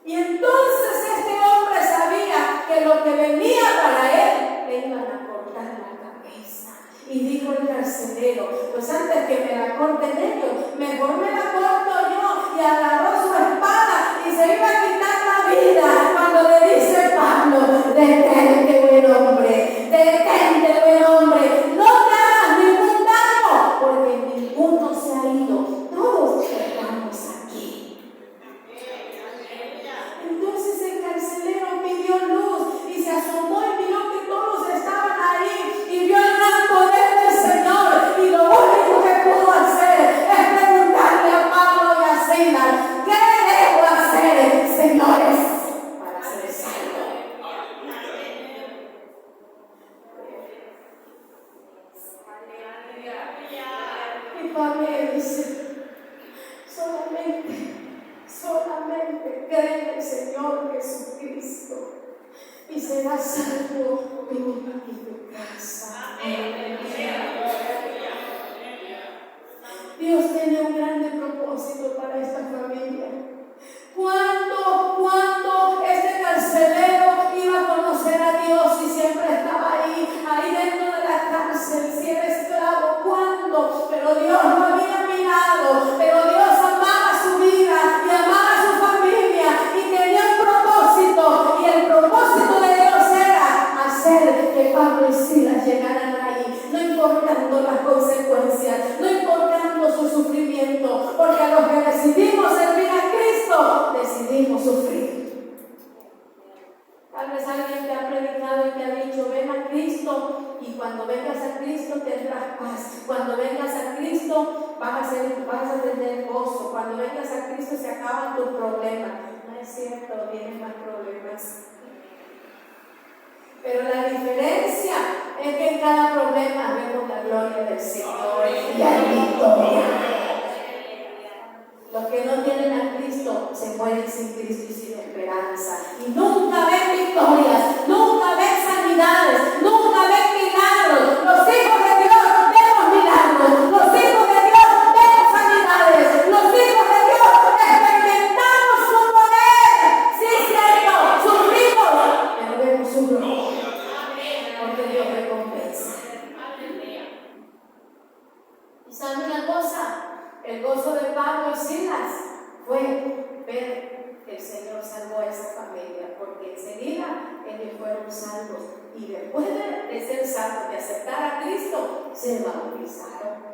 Y entonces este hombre sabía que lo que venía para él le iban a cortar la cabeza. Y dijo el carcelero: pues antes que me la corten ellos, mejor me la corto yo. Y agarró su espada y se iba a quitar la vida, cuando le dice Pablo: detente, buen hombre, detente, buen hombre, no te hagas ningún daño, porque ninguno se ha ido, todos estamos aquí. Entonces el carcelero pidió luz y se asomó y miró que todos estaban ahí y vio el gran poder del Señor, y lo único que pudo hacer es preguntarle a Pablo y a Silas: ¿qué debo hacer, señores, para ser salvo? Y Pablo le dice: solamente cree en el Señor Jesucristo y serás salvo tú y tu casa. Dios tiene un grande propósito para esta familia. Cuando este carcelero iba a conocer a Dios y siempre estaba ahí dentro de la cárcel, si era esclavo, ¿cuándo? Pero Dios lo había mirado, pero Dios amaba su vida y amaba a su familia y tenía un propósito, y el propósito de Dios era hacer que Pablo y Silas llegaran ahí, no importando las consecuencias, no importando su sufrimiento, porque a los que decidimos servir a Cristo, decidimos sufrir. Tal vez alguien te ha predicado y te ha dicho: ven a Cristo, y cuando vengas a Cristo tendrás paz, cuando vengas a Cristo vas a tener gozo, cuando vengas a Cristo se acaban tus problemas. No es cierto, vienen más problemas. Pero la diferencia es que en cada problema vemos la gloria del Señor y hay victoria. Los que no tienen a Cristo se mueren sin Cristo y sin esperanza. Y nunca ven victorias, nunca ven sanidades, nunca ven milagros. Los hijos de Dios vemos milagros, los hijos de Dios vemos sanidades, los hijos de Dios experimentamos su poder. Sí, cierto, sufrimos, pero vemos su gloria, porque Dios recompensa. ¿Y saben una cosa? El gozo de Pablo y Silas fue ver que el Señor salvó a esa familia, porque enseguida ellos fueron salvos, y después de ser salvos, de aceptar a Cristo, se bautizaron.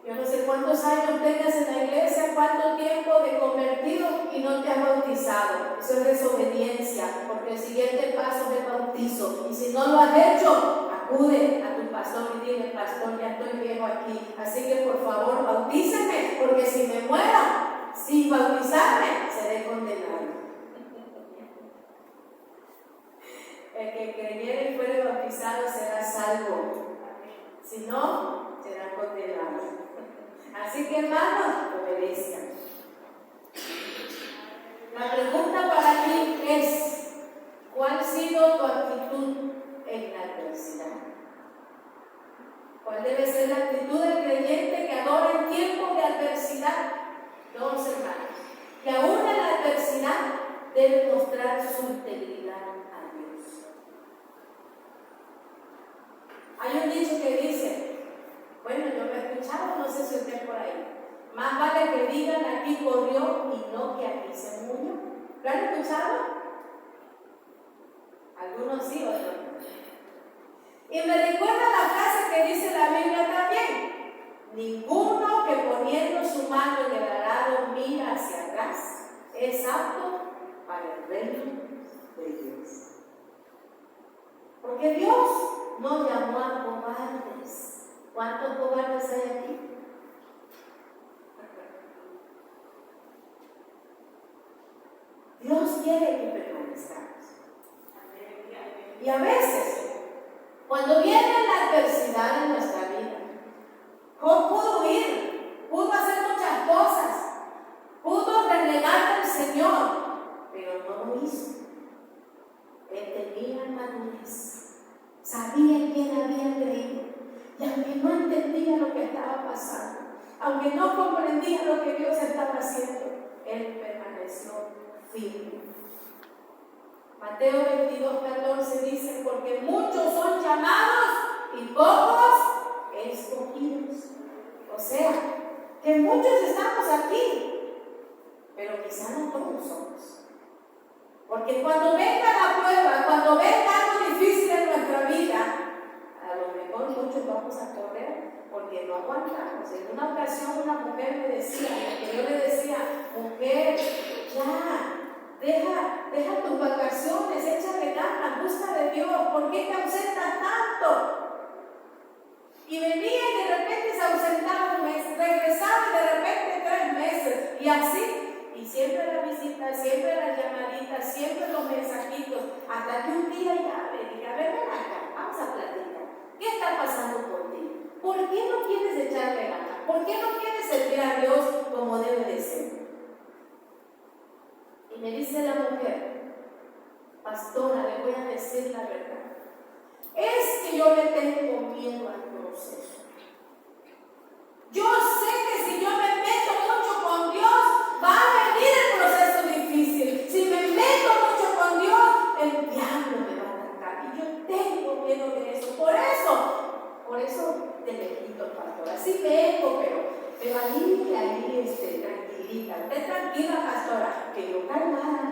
Yo no sé cuántos años tengas en la iglesia, cuánto tiempo de convertido y no te has bautizado. Eso es desobediencia, porque el siguiente paso es el bautizo. Y si no lo has hecho, acude a tu pastor y dile: pastor, ya estoy viejo aquí, así que por favor bautíceme, porque si me muero sin bautizarme, seré condenado. El que creyera y fuere bautizado será salvo. salvo. Si no, serán condenados. Así que, hermanos, obedezcan. La pregunta para ti es: ¿cuál ha sido tu actitud en la adversidad? ¿Cuál debe ser la actitud del creyente que adora en tiempos de adversidad? Dos, hermanos, que aún en la adversidad debe mostrar su integridad a Dios. Hay un dicho que dice, bueno, yo lo he escuchado, no sé si usted por ahí: más vale que digan aquí corrió y no que aquí se murió. ¿Lo han escuchado? Algunos sí, otros no. Y me recuerda la frase que dice la Biblia también: ninguno que poniendo su mano en el arado mira hacia atrás es apto para el reino de Dios. Porque Dios no llamó a cobardes. ¿Cuántos cobardes hay aquí? Dios quiere que permanezcamos. Y a veces, cuando viene la adversidad en nuestra vida, Job pudo huir, pudo hacer muchas cosas, pudo renegar del Señor, pero no lo hizo. Él tenía madurez, sabía quién había creído, y aunque no entendía lo que estaba pasando, aunque no comprendía lo que Dios estaba haciendo, él permaneció firme. Mateo 22:14 dice: porque muchos son llamados y pocos escogidos. O sea, que muchos estamos aquí, pero quizá no todos somos. Porque cuando venga la prueba, cuando venga algo difícil en nuestra vida, a lo mejor muchos vamos a correr porque no aguantamos. En una ocasión una mujer me decía, que yo le decía: mujer, ya, deja tus vacaciones, échale ganas, busca de Dios, ¿por qué te ausentas tanto? Y venía y de repente se ausentaba un mes, regresaba y de repente 3 meses, y así. Y siempre la visita, siempre las llamaditas, siempre los mensajitos, hasta que un día ya le dije: a ver, ven acá, vamos a platicar. ¿Qué está pasando por ti? ¿Por qué no quieres echarle ganas? ¿Por qué no quieres servir a Dios como debe de ser? Y me dice la mujer: pastora, le voy a decir la verdad. Es que yo le tengo miedo al proceso. Yo sé que si yo me meto mucho con Dios, va a venir el proceso difícil. Si me meto mucho con Dios, el diablo me va a atacar. Y yo tengo miedo de eso. Por eso te le quito, pastora. Así vengo, pero ahí, tranquilita. Usted tranquila, pastora, que yo calmada.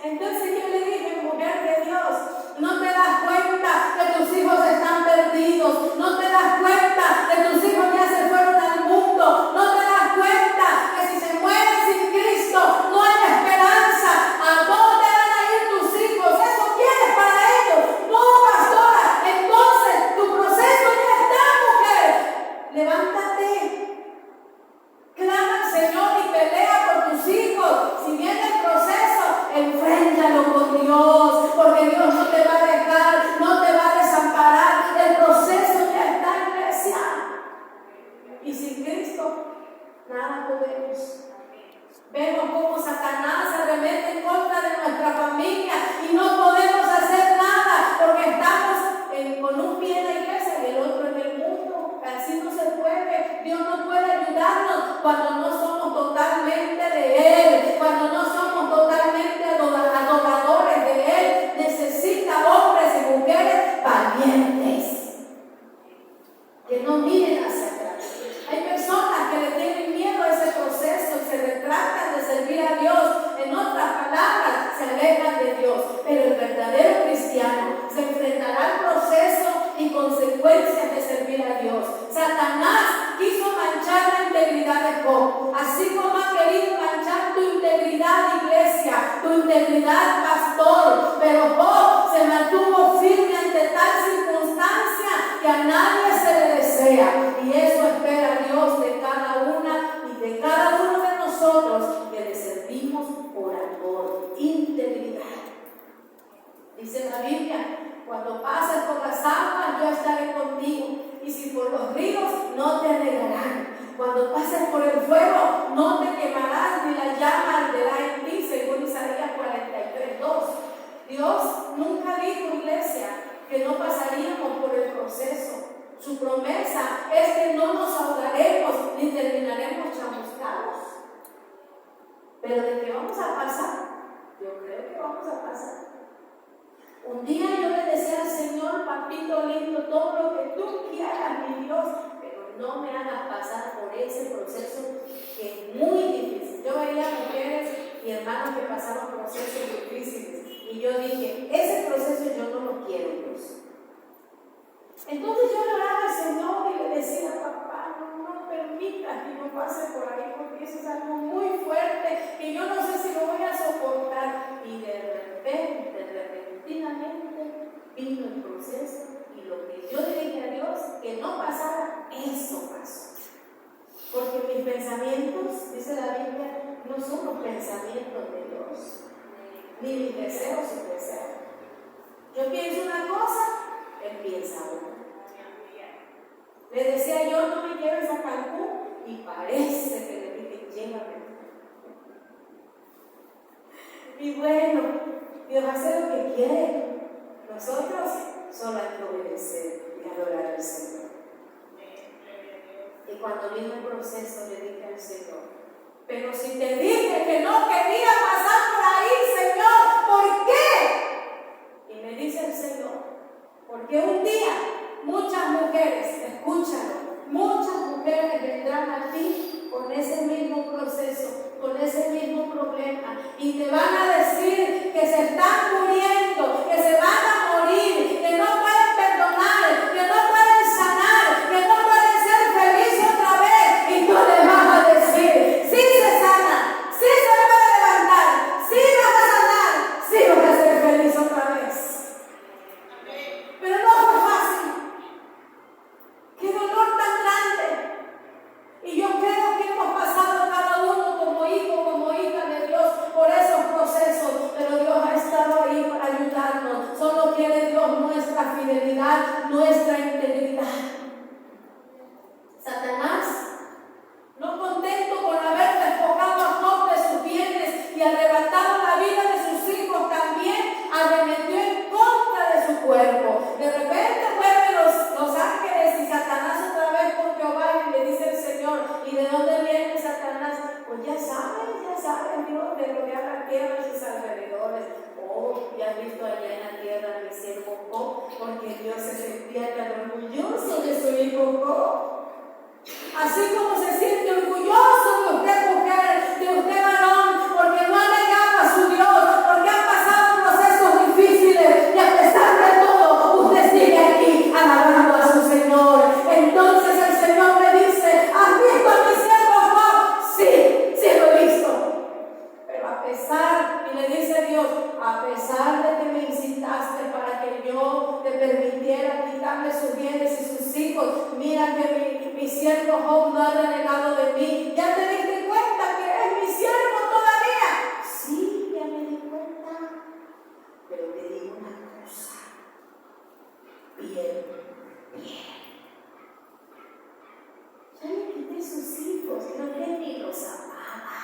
Entonces yo le dije: mujer de Dios, ¿no te das cuenta que tus hijos están perdidos? ¿No te das cuenta que tus hijos ya se fueron al mundo? ¿No te das cuenta que si se mueren sin Cristo no hay esperanza? ¿A dónde van a ir tus hijos? ¿Eso quieres para ellos? No, pastora. Entonces tu proceso ya está, mujer. Levántate, clama al Señor y pelea por tus hijos. Si viene el proceso, enfréntalo con Dios, porque Dios no te va a dejar, no te va a desamparar. El proceso ya está, iglesia. Y sin Cristo, nada podemos. Vemos cómo Satanás se arremete en contra de nuestra familia y no podemos hacer nada porque estamos con un pie en la iglesia y el otro en el mundo. Así no se puede. Dios no puede ayudarnos cuando no somos totalmente de Él, cuando no somos totalmente adoradores de Él. Necesita hombres y mujeres valientes que no miren hacia atrás. Hay personas que le tienen miedo a ese proceso y se retractan de servir a Dios. En otras palabras, se alejan de Dios. Pero el verdadero cristiano se enfrentará al proceso y consecuencias de servir a Dios. Satanás quiso manchar la integridad de Job, así como ha querido manchar tu integridad, iglesia, tu integridad, pastor. Pero Job se mantuvo firme ante tal circunstancia que a nadie se le desea. Y eso espera Dios de cada una y de cada uno de nosotros que le servimos por amor, integridad. Dice la Biblia: Cuando pases por las aguas, yo estaré contigo. Y si por los ríos, no te anegarán. Cuando pases por el fuego, no te quemarás, ni la llama arderá en ti, según Isaías 43:2. Dios nunca dijo, iglesia, que no pasaríamos por el proceso. Su promesa es que no nos ahogaremos ni terminaremos chamuscados. Pero de que vamos a pasar, yo creo que vamos a pasar. Un día yo le decía al Señor, papito lindo, todo lo que tú quieras, mi Dios, pero no me hagas pasar por ese proceso que es muy difícil. Yo veía mujeres y hermanos que pasaban procesos difíciles y yo dije, ese proceso yo no lo quiero, Dios. Entonces yo le oraba al Señor y le decía, papá, no permitas que yo pase por ahí porque eso es algo muy fuerte y yo no sé si lo voy a soportar. Y repentinamente vino el proceso y lo que yo le dije a Dios que no pasara, eso pasó. Porque mis pensamientos, dice la Biblia, no son los pensamientos de Dios, ni mis deseos sus deseos. Yo pienso una cosa, Él piensa otra. Le decía yo, no me lleves a Cancún, y parece que le dije, llévame. Y bueno, Dios hace lo que quiere. Nosotros solo hay que obedecer y adorar al Señor. Y cuando vino el proceso, le dije al Señor, pero si te dije que no quería pasar por ahí, Señor, ¿por qué? Y me dice el Señor, porque un día muchas mujeres, escúchalo, muchas mujeres vendrán a ti con ese mismo proceso, con ese mismo problema, y te van a decir que se están muriendo, que se van a morir, que no pueden perdonar, que no pueden sanar, que no pueden ser felices otra vez, y tú les vas a decir, sí se sana, sí se puede levantar, sí vas a sanar, sí vas a ser feliz otra vez. Pero no fue fácil. ¡Qué dolor tan grande! Y yo creo que hemos pasado cada uno como hijo, como hija de Dios por esos procesos, pero Dios ha estado ahí para ayudarnos. Solo quiere Dios nuestra fidelidad, nuestra integridad. Satanás, no contento con haber despojado a Job de sus bienes y arrebatado la vida de sus hijos, también arremetió en contra de su cuerpo. De repente vuelven los ángeles y Satanás otra vez con Jehová y le dice el Señor, ¿y de dónde viene Satanás? Pues ya saben Dios, de rodear la tierra y sus alrededores. Oh, ya has visto allá en la tierra mi siervo Job, porque Dios se sentía tan orgulloso de su hijo Job. Así como se siente orgulloso de usted, mujer, de usted, varón, porque no ha negado a su Dios, porque han pasado procesos difíciles y a pesar de todo, usted sigue aquí alabando a su Señor. Entonces el Señor me dice, ¿has visto a mi siervo Job? Sí lo he visto. Pero a pesar, y le dice Dios, a pesar de que me incitaste para que yo te permitiera quitarle sus bienes y sus hijos, mira que mi siervo Job no ha renegado de mí. ¿Ya te diste cuenta que es mi siervo todavía? Sí, ya me di cuenta. Pero te digo una cosa. Bien. Ya le quité sus hijos, creo que ni los amaba.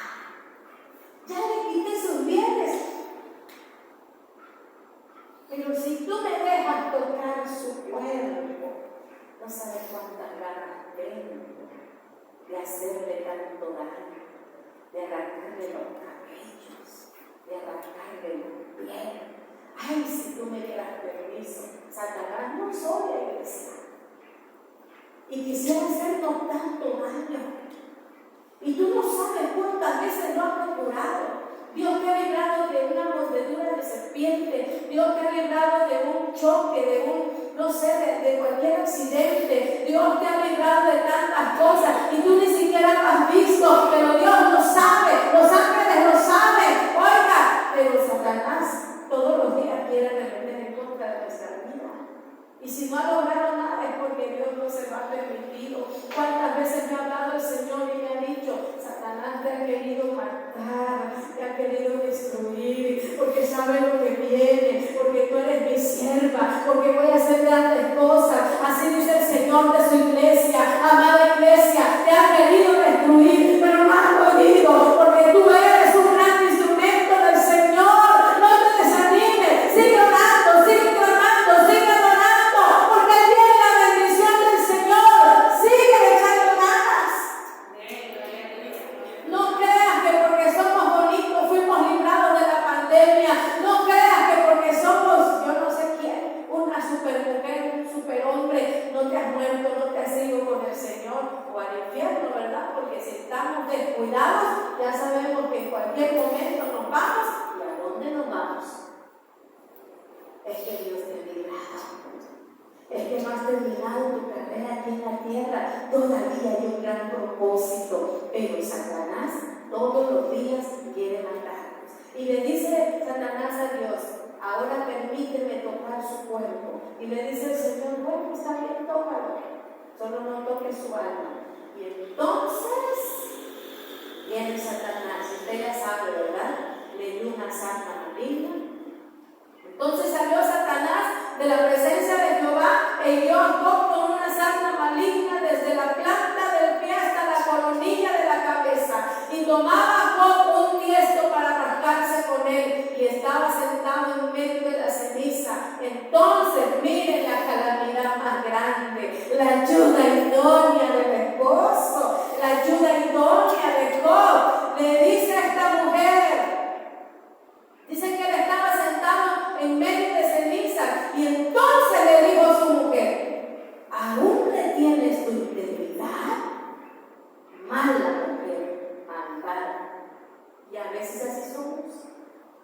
Ya le quité sus bienes. Pero si tú me dejas tocar su cuerpo, no sabes cuántas ganas tengo de hacerle tanto daño, de arrancarle los cabellos, de arrancarle los pies. Ay, si tú me dieras permiso, Satanás no soy la iglesia. Y quisiera hacernos tanto daño. Y tú no sabes cuántas veces lo has procurado. Dios te ha librado de una mordedura de serpiente. Dios te ha librado de un choque, de un, no sé, de cualquier accidente. Dios te ha librado de tantas cosas y tú ni siquiera lo has visto, pero Dios lo sabe, los ángeles lo saben. Oiga, pero Satanás todos los días quiere remeter en contra de nuestra vida. Y si no ha logrado nada es porque Dios no se lo ha permitido. ¿Cuántas veces me ha hablado el Señor y me ha dicho, Satanás te ha querido matar, te ha querido destruir, porque sabe lo que viene, porque tú eres mi sierva, porque voy a hacer grandes cosas. Así dice el Señor de su iglesia. Amada iglesia, te ha querido destruir, pero no has podido, porque tú eres un gran instrumento del Señor. No te desanimes, sigue orando, sigue clamando, sigue adorando, porque viene la bendición del Señor. Sigue echando ganas. No creas que porque somos bonitos fuimos librados de la pandemia. No creas que porque somos, yo no sé quién, una supermujer, un superhombre, no te has muerto, no te has ido con el Señor o al infierno, ¿verdad? Porque si estamos descuidados, ya sabemos que en cualquier momento nos vamos. ¿Y a dónde nos vamos? Es que Dios te ha librado. Es que no has terminado tu carrera aquí en la tierra. Todavía hay un gran propósito. Pero Satanás todos los días quiere matarnos. Y le dice Satanás a Dios: ahora permíteme tocar su cuerpo. Y le dice el Señor: bueno, está bien, tócalo. Solo no toques su alma. Y entonces viene Satanás. Usted ya sabe, ¿verdad? Le dio una sarna maligna. Entonces salió Satanás de la presencia de Jehová e hirió a Job con una sarna maligna desde la planta del pie hasta la coronilla de la cabeza. Y tomaba a Job un tiesto para rascarse con él, y estaba sentado en medio de la ceniza. Entonces, miren la calamidad más grande, la ayuda idónea del esposo, la ayuda idónea de Job. Le dice a esta mujer, dice que él estaba sentado en medio de ceniza, y entonces le dijo a su mujer: ¿aún retienes tu integridad? Mala mujer, malvada. Y a veces así somos.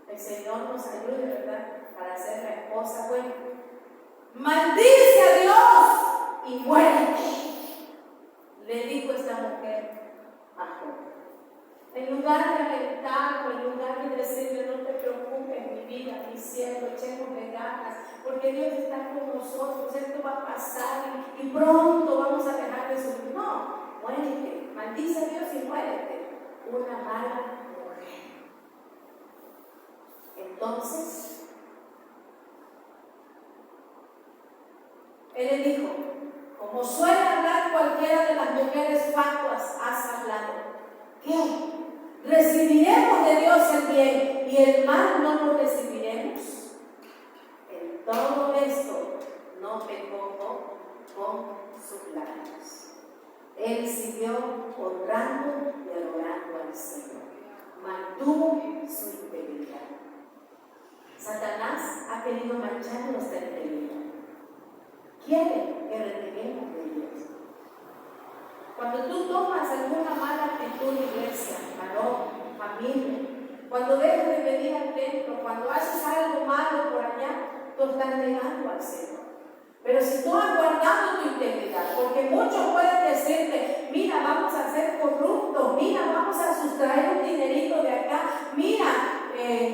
El Señor nos ayude, ¿verdad?, para ser la esposa buena. Maldice a Dios y muérete, le dijo esta mujer a Job. En lugar de alentarlo, en lugar de decirle: no te preocupes, mi vida, mi cielo, echémosle ganas, porque Dios está con nosotros, esto va a pasar y pronto vamos a dejar de sufrir. No, muérete, maldice a Dios y muérete. Una mala mujer. Entonces, él le dijo: como suele hablar cualquiera de las mujeres fatuas, has hablado. ¿Qué? ¿Recibiremos de Dios el bien y el mal no lo recibiremos? En todo esto no pecó con sus labios. Él siguió honrando y adorando al Señor. Mantuvo su integridad. Satanás ha querido manchar nuestra integridad. Quiere que reneguemos de Dios. Cuando tú tomas alguna mala actitud, iglesia, varón, familia, cuando dejas de venir al templo, cuando haces algo malo por allá, tú estás negando al Señor. Pero si tú has guardado tu integridad, porque muchos pueden decirte: mira, vamos a ser corruptos, mira, vamos a sustraer un dinerito de acá, mira,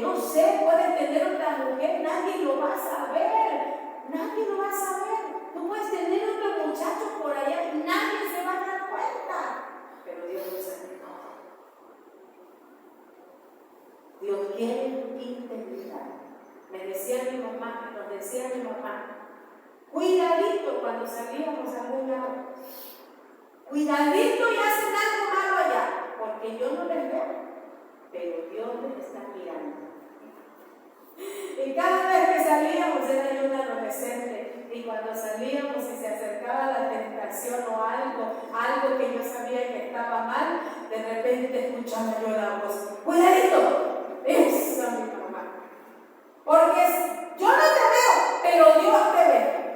no sé, puedes tener otra mujer, nadie lo va a saber, nadie lo va a saber. Tú puedes tener otro muchacho por allá y nadie se va a dar cuenta. Pero Dios lo sabe todo. Dios quiere integridad. Me decía mi mamá, nos decía mi mamá: cuidadito cuando salíamos a algún lado. Cuidadito y hacen algo malo allá, porque yo no les veo, pero Dios les está mirando. Y cada vez que salíamos, era yo una adolescente, y cuando salíamos y se acercaba la tentación o algo que yo sabía que estaba mal, de repente escuchaba yo la voz: cuidadito, eso es mi mamá, porque yo no te veo, pero Dios te ve.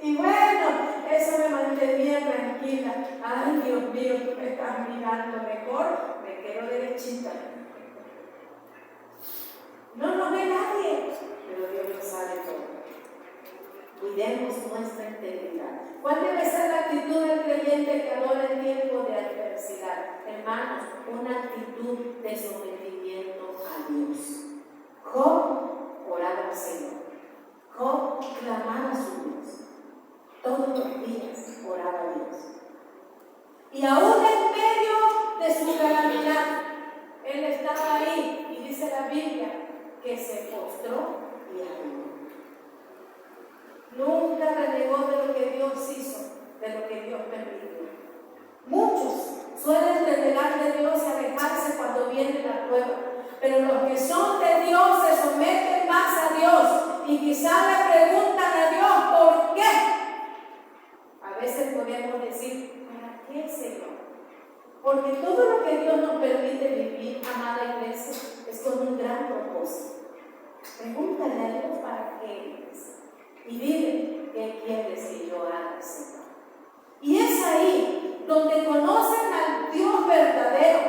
Y bueno, eso me mantenía tranquila. Ay, Dios mío, tú me estás mirando, mejor me quedo derechita. No nos ve nadie, pero Dios lo sabe todo. Cuidemos nuestra integridad. ¿Cuál debe ser la actitud del creyente que adora en tiempo de adversidad? Hermanos, una actitud de sometimiento a Dios. Job oraba al Señor. Job clamaba a su Dios. Todos los días oraba a Dios. Y aún en medio de su calamidad, él estaba ahí, y dice la Biblia que se postró y adoró. Nunca renegó de lo que Dios hizo, de lo que Dios permitió. Muchos suelen renegar de Dios y alejarse cuando viene la prueba, pero los que son de Dios se someten más a Dios y quizás le preguntan a Dios ¿por qué? A veces podemos decir, ¿para qué, Señor? Porque todo lo que Dios nos permite vivir, amada iglesia, es con un gran propósito. Pregúntale a Dios para qué es y dile qué quieres que yo haga, Señor. Y es ahí donde conocen al Dios verdadero.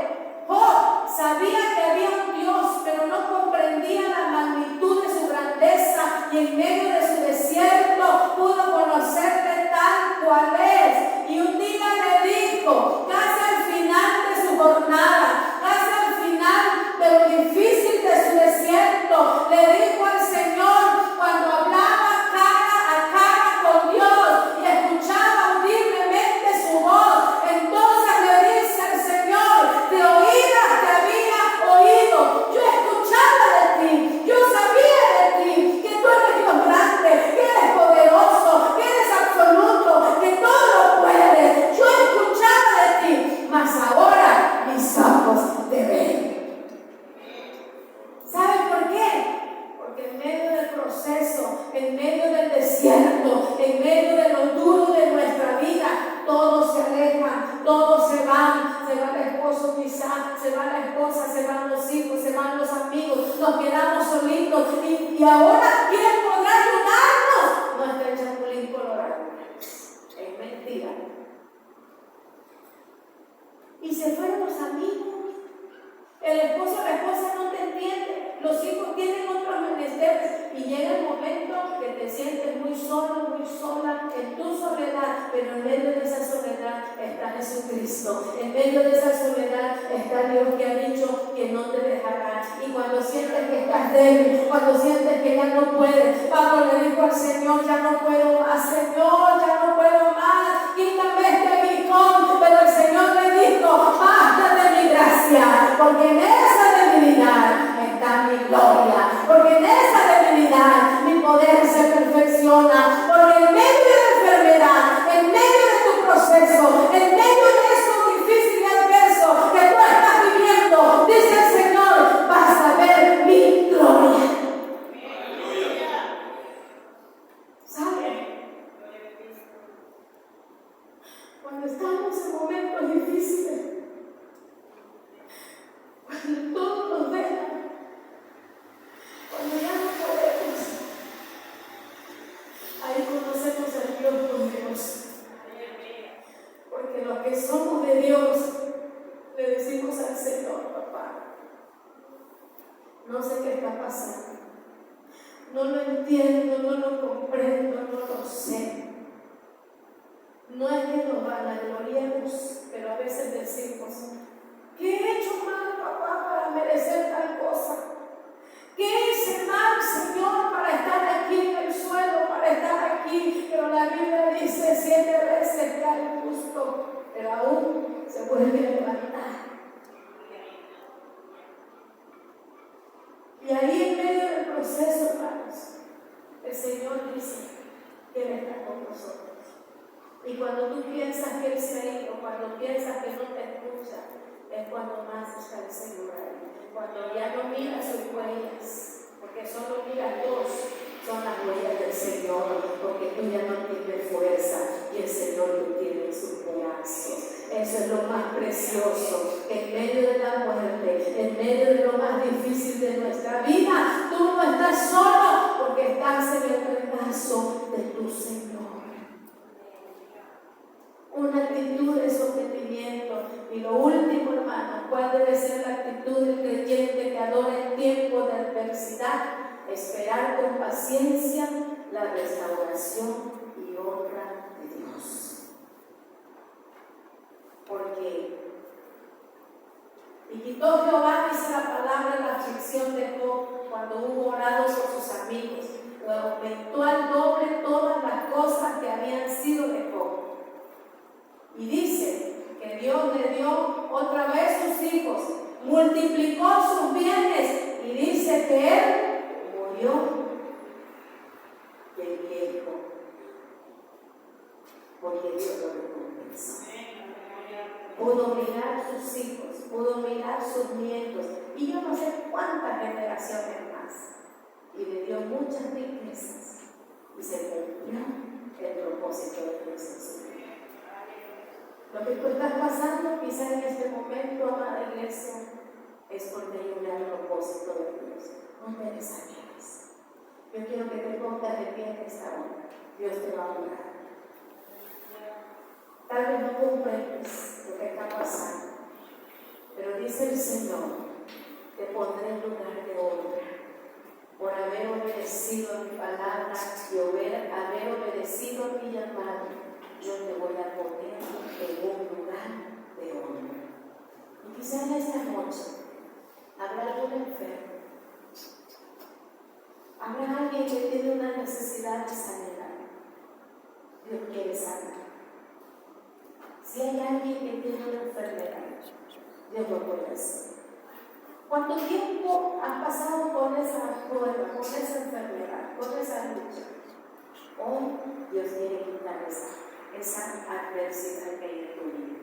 Job sabía que había un Dios, pero no comprendía la magnitud de su grandeza y en medio de su desierto pudo conocerle tal cual es. Y un día le dijo, casi al final de su jornada, casi al final de lo difícil de su desierto, le dijo al Señor cuando hablaba cara a cara con Dios y escuchaba audiblemente su voz. Entonces le dice al Señor, de oídas te había oído, yo escuchaba de ti, yo sabía de ti, que tú eres Dios grande, que eres poderoso, que eres absoluto, que todo lo puedes. Yo escuchaba de ti, mas ahora mis ojos te ven. ¿Sabe por qué? Porque en medio del proceso, en medio del desierto, en medio de lo duro de nuestra vida, todos se alejan, todos se van el esposo quizás, se va la esposa, se van los hijos, se van los amigos, nos quedamos solitos y ahora ¿quién podrá ayudarnos? No está el chapulín colorado, es mentira. Y se fueron los amigos. El esposo o la esposa no te entiende, los hijos tienen otros menesteres y llega el momento que te sientes muy solo, muy sola en tu soledad, pero en medio de esa soledad está Jesucristo, en medio de esa soledad está Dios que ha dicho que no te dejará. Y cuando sientes que estás débil, cuando sientes que ya no puedes, Pablo le dijo al Señor, ya no puedo más, Señor, ya no puedo más, quítame este aguijón, pero el Señor le dijo, basta de mi gracia, porque en esa debilidad está mi gloria, porque en esa debilidad mi poder se perfecciona, porque en medio de la enfermedad, en medio de tu proceso, en medio de eso difícil y adverso que tú estás viviendo, dice el Señor, vas a ver mi gloria. ¿Saben? Cuando estamos en momentos difíciles, cuando todos nos dejan, cuando ya no podemos, ahí conocemos al Dios poderoso. Porque los que somos de Dios, le decimos al Señor, papá, no sé qué está pasando, no lo entiendo, no lo comprendo, no lo sé. No es que nos vanagloriemos, pero a veces decimos, ¿qué he hecho mal, papá, para merecer tal cosa? ¿Qué hice mal, Señor, para estar aquí en el suelo, para estar aquí? Pero la Biblia dice 7 veces cae el justo, pero aún se vuelve a levantar. Y ahí en medio del proceso, hermanos, el Señor dice que Él está con nosotros. Y cuando tú piensas que Él se ha ido, cuando piensas que no te escucha, es cuando más está el Señor ahí. Cuando ya no mira sus huellas, porque solo mira dos, son las huellas del Señor, porque tú ya no tienes fuerza y el Señor te tiene en sus brazos. Eso es lo más precioso, que en medio de la muerte, en medio de lo más difícil de nuestra vida, tú no estás solo, porque estás en el regazo de tu Señor. Una actitud de sometimiento. Y lo último, hermano, ¿cuál debe ser la actitud del creyente que adora en tiempo de adversidad? Esperar con paciencia la restauración y obra de Dios. Porque y quitó Jehová, dice la palabra, la aflicción de Job cuando hubo orado por sus amigos. Lo aumentó al doble todas las cosas que habían sido de Job. Y dice que Dios le dio otra vez sus hijos, multiplicó sus bienes y dice que él murió de viejo. dar sus nietos y yo no sé cuántas generaciones más. Y le dio muchas riquezas y se cumplió el propósito de Dios en su vida. Lo que tú estás pasando quizá en este momento, amada iglesia, es porque hay un gran propósito de Dios. No te desanimes. Yo quiero que te pongas de pie en esta hora. Dios te va a honrar. Tal vez no comprendes lo que está pasando, pero dice el Señor, te pondré en lugar de honra por haber obedecido a mi palabra y haber obedecido a mi llamado. Yo te voy a poner en un lugar de honra. Y quizá en esta noche habrá algún enfermo, habrá alguien que tiene una necesidad de sanidad. Dios quiere sanar. Si hay alguien que tiene una enfermedad, Dios lo puede hacer. ¿Cuánto tiempo has pasado con esa prueba, con esa enfermedad, con esa lucha? Hoy Dios quiere quitar esa adversidad que hay en tu vida.